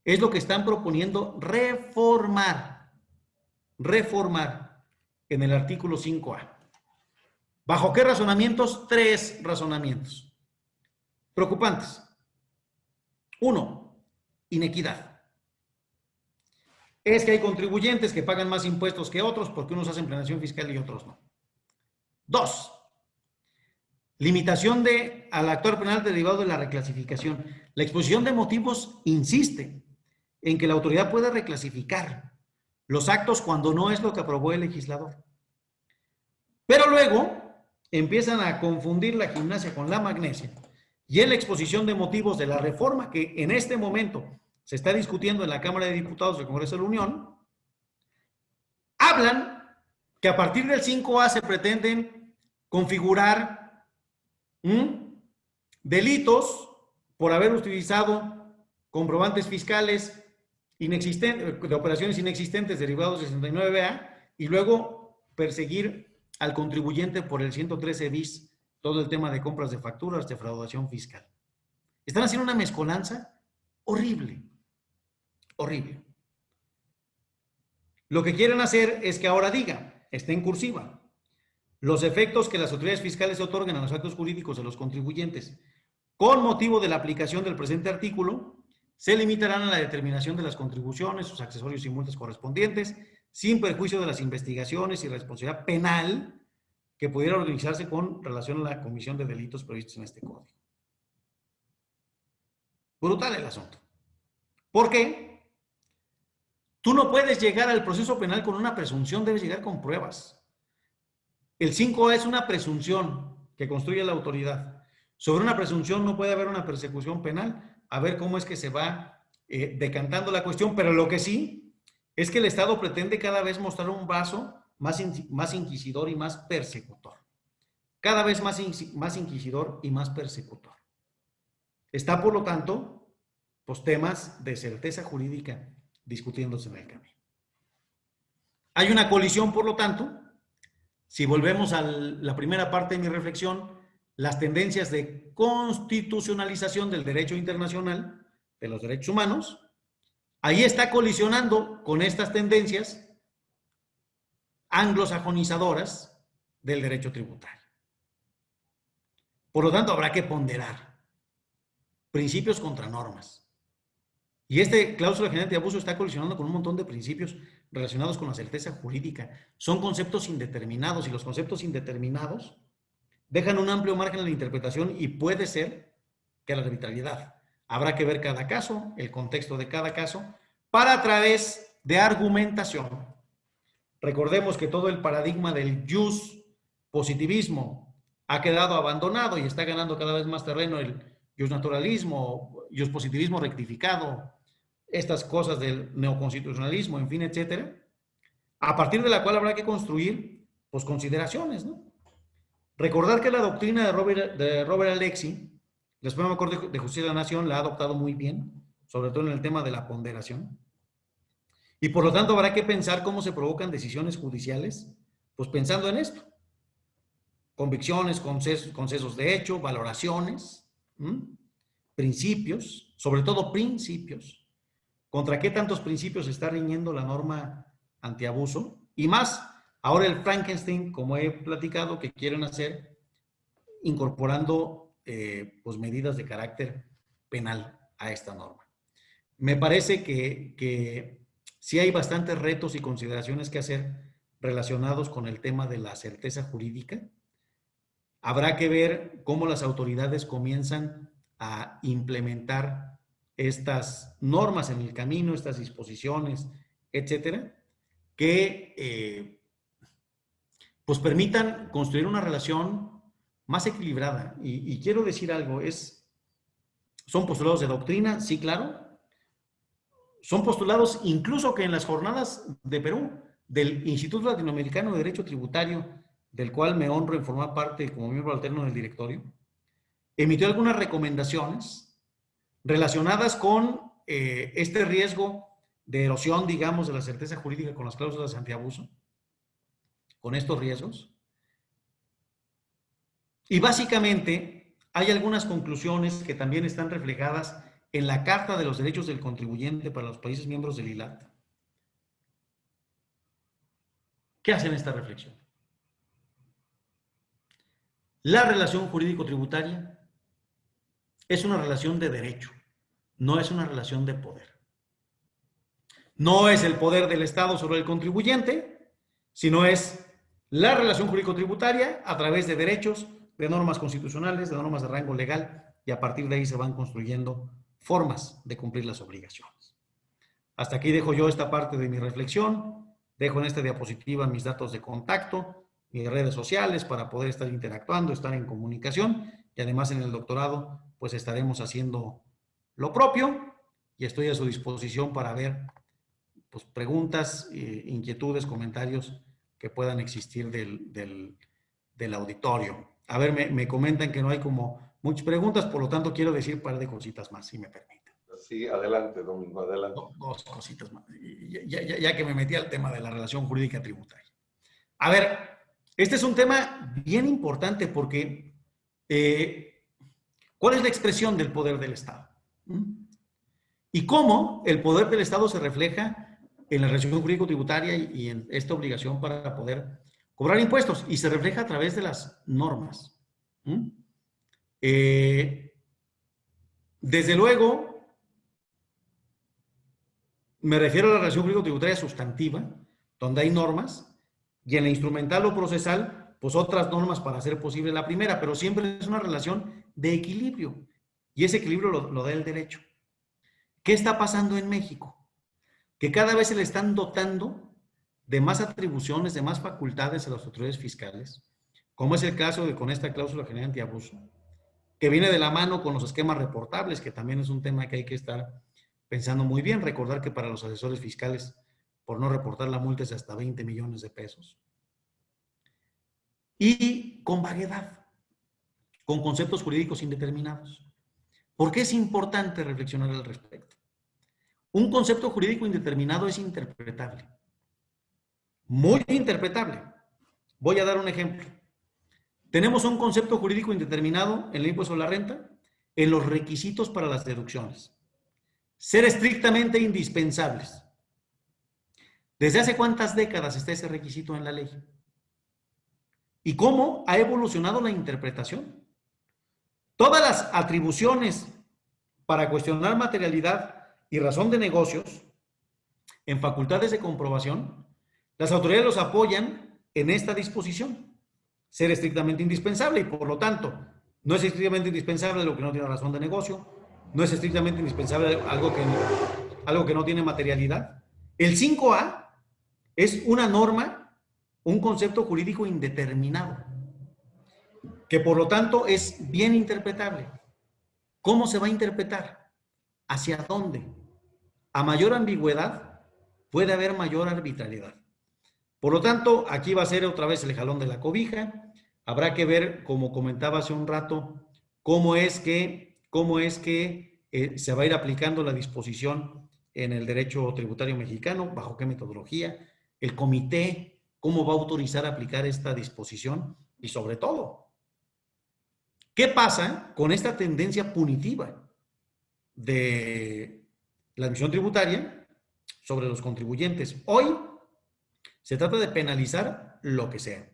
[SPEAKER 3] es lo que están proponiendo reformar en el artículo 5A. ¿Bajo qué razonamientos? 3 razonamientos preocupantes. 1, inequidad. Es que hay contribuyentes que pagan más impuestos que otros porque unos hacen planeación fiscal y otros no. 2, limitación al actuar penal derivado de la reclasificación. La exposición de motivos insiste en que la autoridad puede reclasificar los actos cuando no es lo que aprobó el legislador. Pero luego empiezan a confundir la gimnasia con la magnesia y en la exposición de motivos de la reforma que en este momento se está discutiendo en la Cámara de Diputados del Congreso de la Unión, hablan que a partir del 5A se pretenden configurar delitos por haber utilizado comprobantes fiscales inexistentes, de operaciones inexistentes derivados de 69A y luego perseguir al contribuyente por el 113 bis, todo el tema de compras de facturas, defraudación fiscal. Están haciendo una mezcolanza horrible, horrible. Lo que quieren hacer es que ahora diga, está en cursiva, los efectos que las autoridades fiscales otorguen a los actos jurídicos de los contribuyentes con motivo de la aplicación del presente artículo se limitarán a la determinación de las contribuciones, sus accesorios y multas correspondientes, sin perjuicio de las investigaciones y responsabilidad penal que pudiera organizarse con relación a la comisión de delitos previstos en este código. Brutal el asunto. ¿Por qué? Tú no puedes llegar al proceso penal con una presunción, debes llegar con pruebas. El 5A es una presunción que construye la autoridad. Sobre una presunción no puede haber una persecución penal. A ver cómo es que se va decantando la cuestión, pero lo que sí es que el Estado pretende cada vez mostrar un vaso más inquisidor y más persecutor. Cada vez más inquisidor y más persecutor. Está, por lo tanto, pues temas de certeza jurídica discutiéndose en el camino. Hay una colisión, por lo tanto, si volvemos a la primera parte de mi reflexión, las tendencias de constitucionalización del derecho internacional, de los derechos humanos, ahí está colisionando con estas tendencias anglosajonizadoras del derecho tributario. Por lo tanto, habrá que ponderar principios contra normas. Y cláusula general de abuso está colisionando con un montón de principios relacionados con la certeza jurídica. Son conceptos indeterminados y los conceptos indeterminados dejan un amplio margen en la interpretación y puede ser que la arbitrariedad. Habrá que ver cada caso, el contexto de cada caso, para a través de argumentación. Recordemos que todo el paradigma del jus positivismo ha quedado abandonado y está ganando cada vez más terreno el jus naturalismo, jus positivismo rectificado, estas cosas del neoconstitucionalismo, en fin, etcétera, a partir de la cual habrá que construir pues consideraciones, ¿no? Recordar que la doctrina de Robert Alexy, la Suprema Corte de Justicia de la Nación, la ha adoptado muy bien, sobre todo en el tema de la ponderación. Y por lo tanto habrá que pensar cómo se provocan decisiones judiciales, pues pensando en esto. Convicciones, concesos de hecho, valoraciones, principios, sobre todo principios. ¿Contra qué tantos principios está riñendo la norma antiabuso? Y más, ahora el Frankenstein, como he platicado, que quieren hacer incorporando pues medidas de carácter penal a esta norma. Me parece que sí hay bastantes retos y consideraciones que hacer relacionados con el tema de la certeza jurídica. Habrá que ver cómo las autoridades comienzan a implementar estas normas en el camino, estas disposiciones, etcétera, que pues permitan construir una relación más equilibrada. Y quiero decir algo, son postulados de doctrina, sí, claro. Son postulados incluso que en las jornadas de Perú, del Instituto Latinoamericano de Derecho Tributario, del cual me honro en formar parte como miembro alterno del directorio, emitió algunas recomendaciones relacionadas con este riesgo de erosión, digamos, de la certeza jurídica con las cláusulas antiabuso, con estos riesgos. Y básicamente hay algunas conclusiones que también están reflejadas en la Carta de los Derechos del Contribuyente para los países miembros del ILAT. ¿Qué hacen esta reflexión? La relación jurídico-tributaria es una relación de derecho, no es una relación de poder. No es el poder del Estado sobre el contribuyente, sino es la relación jurídico-tributaria a través de derechos, de normas constitucionales, de normas de rango legal, y a partir de ahí se van construyendo formas de cumplir las obligaciones. Hasta aquí dejo yo esta parte de mi reflexión. Dejo en esta diapositiva mis datos de contacto, mis redes sociales para poder estar interactuando, estar en comunicación, y además en el doctorado pues estaremos haciendo lo propio y estoy a su disposición para ver pues, preguntas, inquietudes, comentarios que puedan existir del auditorio. A ver, me comentan que no hay como muchas preguntas, por lo tanto quiero decir un par de cositas más, si me permiten.
[SPEAKER 2] Sí, adelante, Domingo, adelante.
[SPEAKER 3] Dos cositas más, ya que me metí al tema de la relación jurídica tributaria. A ver, este es un tema bien importante porque ¿cuál es la expresión del poder del Estado? Y cómo el poder del Estado se refleja en la relación jurídico-tributaria y en esta obligación para poder cobrar impuestos, y se refleja a través de las normas. Desde luego, me refiero a la relación jurídico-tributaria sustantiva, donde hay normas, y en la instrumental o procesal, pues otras normas para hacer posible la primera, pero siempre es una relación de equilibrio, y ese equilibrio lo da el derecho. ¿Qué está pasando en México? Que cada vez se le están dotando de más atribuciones, de más facultades a las autoridades fiscales, como es el caso de con esta cláusula general antiabuso, que viene de la mano con los esquemas reportables, que también es un tema que hay que estar pensando muy bien. Recordar que para los asesores fiscales, por no reportar la multa es hasta 20 millones de pesos. Y con vaguedad, con conceptos jurídicos indeterminados. ¿Por qué es importante reflexionar al respecto? Un concepto jurídico indeterminado es interpretable. Muy interpretable. Voy a dar un ejemplo. Tenemos un concepto jurídico indeterminado en el impuesto a la renta, en los requisitos para las deducciones. Ser estrictamente indispensables. ¿Desde hace cuántas décadas está ese requisito en la ley? ¿Y cómo ha evolucionado la interpretación? Todas las atribuciones para cuestionar materialidad y razón de negocios en facultades de comprobación, las autoridades los apoyan en esta disposición. Ser estrictamente indispensable, y por lo tanto, no es estrictamente indispensable lo que no tiene razón de negocio, no es estrictamente indispensable algo que no tiene materialidad. El 5A es una norma, un concepto jurídico indeterminado, que por lo tanto es bien interpretable. ¿Cómo se va a interpretar? ¿Hacia dónde? A mayor ambigüedad puede haber mayor arbitrariedad. Por lo tanto, aquí va a ser otra vez el jalón de la cobija. Habrá que ver, como comentaba hace un rato, cómo es que se va a ir aplicando la disposición en el derecho tributario mexicano, bajo qué metodología, el comité, cómo va a autorizar a aplicar esta disposición y sobre todo, ¿qué pasa con esta tendencia punitiva de la administración tributaria sobre los contribuyentes? Hoy se trata de penalizar lo que sea.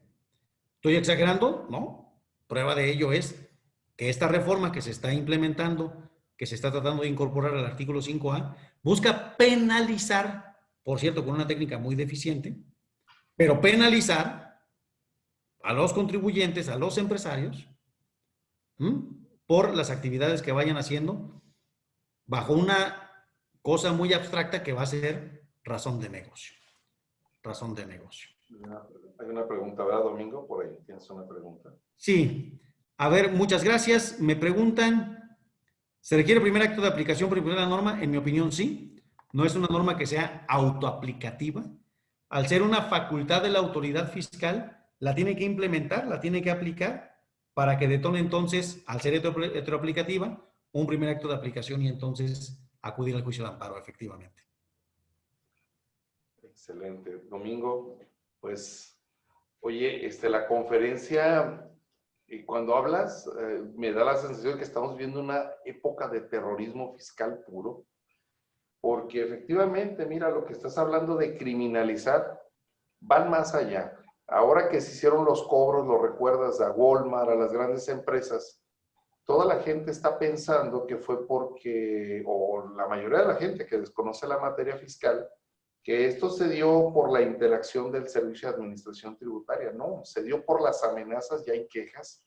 [SPEAKER 3] ¿Estoy exagerando? No. Prueba de ello es que esta reforma que se está implementando, que se está tratando de incorporar al artículo 5A, busca penalizar, por cierto, con una técnica muy deficiente, pero penalizar a los contribuyentes, a los empresarios, por las actividades que vayan haciendo bajo una cosa muy abstracta que va a ser razón de negocio. Razón de negocio.
[SPEAKER 2] Hay una pregunta, ¿verdad, Domingo? Por ahí tienes una pregunta.
[SPEAKER 3] Sí. A ver, muchas gracias. Me preguntan, ¿se requiere primer acto de aplicación para implementar la norma? En mi opinión, sí. No es una norma que sea autoaplicativa. Al ser una facultad de la autoridad fiscal, la tiene que implementar, la tiene que aplicar para que detone entonces, al ser heteroaplicativa, un primer acto de aplicación y entonces acudir al juicio de amparo, efectivamente.
[SPEAKER 2] Excelente. Domingo, pues, oye, la conferencia, y cuando hablas, me da la sensación de que estamos viendo una época de terrorismo fiscal puro, porque efectivamente, mira, lo que estás hablando de criminalizar, van más allá. Ahora que se hicieron los cobros, lo recuerdas, a Walmart, a las grandes empresas, toda la gente está pensando que fue porque, o la mayoría de la gente que desconoce la materia fiscal, que esto se dio por la interacción del Servicio de Administración Tributaria. No, se dio por las amenazas, ya hay quejas,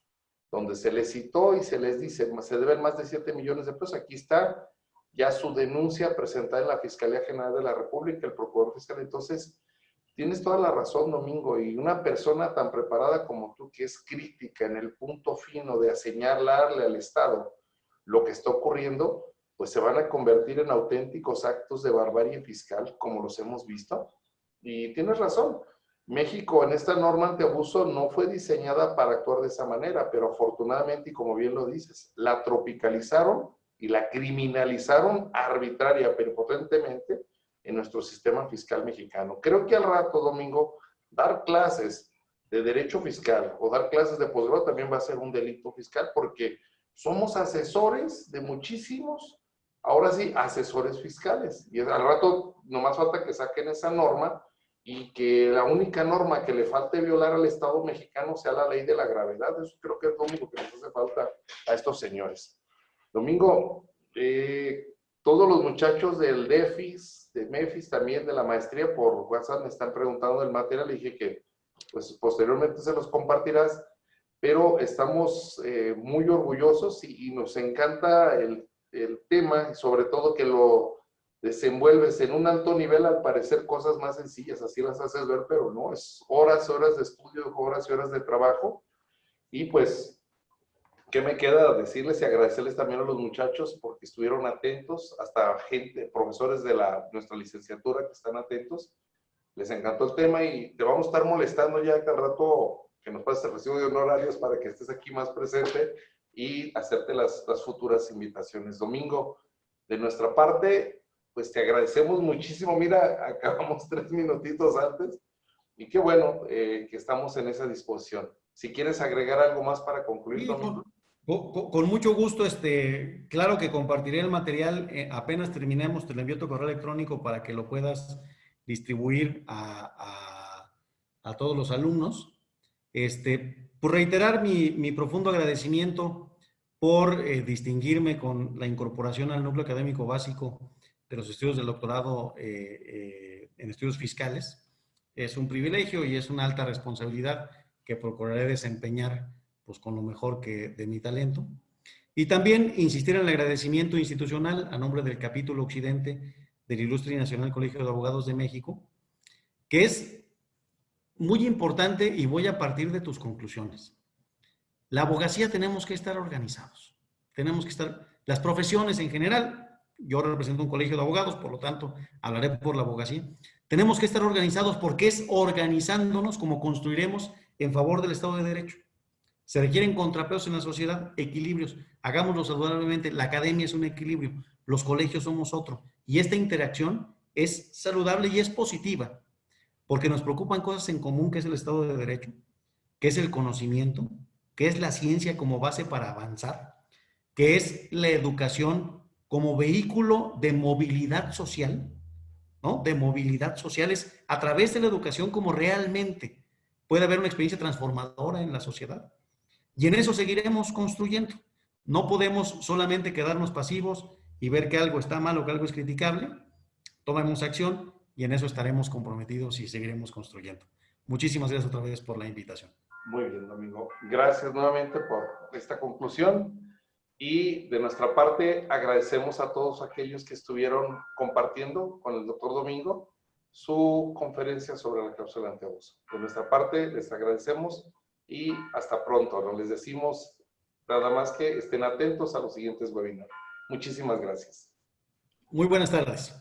[SPEAKER 2] donde se les citó y se les dice, se deben más de 7 millones de pesos. Aquí está ya su denuncia presentada en la Fiscalía General de la República, el Procurador Fiscal. Entonces, tienes toda la razón, Domingo, y una persona tan preparada como tú, que es crítica en el punto fino de señalarle al Estado lo que está ocurriendo, pues se van a convertir en auténticos actos de barbarie fiscal, como los hemos visto. Y tienes razón, México en esta norma antiabuso no fue diseñada para actuar de esa manera, pero afortunadamente, y como bien lo dices, la tropicalizaron y la criminalizaron arbitraria, pero potentemente, en nuestro sistema fiscal mexicano. Creo que al rato, Domingo, dar clases de derecho fiscal o dar clases de posgrado también va a ser un delito fiscal, porque somos asesores de muchísimos, ahora sí, asesores fiscales. Y al rato nomás falta que saquen esa norma y que la única norma que le falte violar al Estado mexicano sea la ley de la gravedad. Eso creo que es lo único que nos hace falta a estos señores. Domingo, todos los muchachos del DEFIS, de MEFIS, también de la maestría, por WhatsApp me están preguntando del material. Le dije que pues posteriormente se los compartirás, pero estamos muy orgullosos y nos encanta el tema, y sobre todo que lo desenvuelves en un alto nivel, al parecer cosas más sencillas, así las haces ver, pero no, es horas y horas de estudio, horas y horas de trabajo. Y pues, ¿qué me queda decirles y agradecerles también a los muchachos porque estuvieron atentos, hasta gente, profesores de nuestra licenciatura que están atentos? Les encantó el tema y te vamos a estar molestando ya que al rato que nos pases el recibo de honorarios para que estés aquí más presente y hacerte las futuras invitaciones. Domingo, de nuestra parte, pues te agradecemos muchísimo. Mira, acabamos 3 minutitos antes y qué bueno que estamos en esa disposición. Si quieres agregar algo más para concluir,
[SPEAKER 3] Sí,
[SPEAKER 2] Domingo.
[SPEAKER 3] con mucho gusto, claro que compartiré el material, apenas terminemos, te lo envío tu correo electrónico para que lo puedas distribuir a todos los alumnos. Por reiterar mi profundo agradecimiento por distinguirme con la incorporación al núcleo académico básico de los estudios del doctorado en estudios fiscales. Es un privilegio y es una alta responsabilidad que procuraré desempeñar pues con lo mejor de mi talento. Y también insistir en el agradecimiento institucional a nombre del capítulo occidente del Ilustre y Nacional Colegio de Abogados de México, que es muy importante y voy a partir de tus conclusiones. La abogacía tenemos que estar organizados, tenemos que estar, las profesiones en general, yo represento un colegio de abogados, por lo tanto hablaré por la abogacía, tenemos que estar organizados porque es organizándonos como construiremos en favor del Estado de Derecho. Se requieren contrapesos en la sociedad, equilibrios. Hagámoslo saludablemente. La academia es un equilibrio, los colegios somos otro. Y esta interacción es saludable y es positiva, porque nos preocupan cosas en común, que es el Estado de Derecho, que es el conocimiento, que es la ciencia como base para avanzar, que es la educación como vehículo de movilidad social, ¿no? De movilidad social es a través de la educación como realmente puede haber una experiencia transformadora en la sociedad. Y en eso seguiremos construyendo. No podemos solamente quedarnos pasivos y ver que algo está mal o que algo es criticable. Tomemos acción y en eso estaremos comprometidos y seguiremos construyendo. Muchísimas gracias otra vez por la invitación.
[SPEAKER 2] Muy bien, Domingo. Gracias nuevamente por esta conclusión. Y de nuestra parte agradecemos a todos aquellos que estuvieron compartiendo con el doctor Domingo su conferencia sobre la cláusula antiabuso. De nuestra parte les agradecemos y hasta pronto. No les decimos nada más que estén atentos a los siguientes webinars. Muchísimas gracias.
[SPEAKER 3] Muy buenas tardes.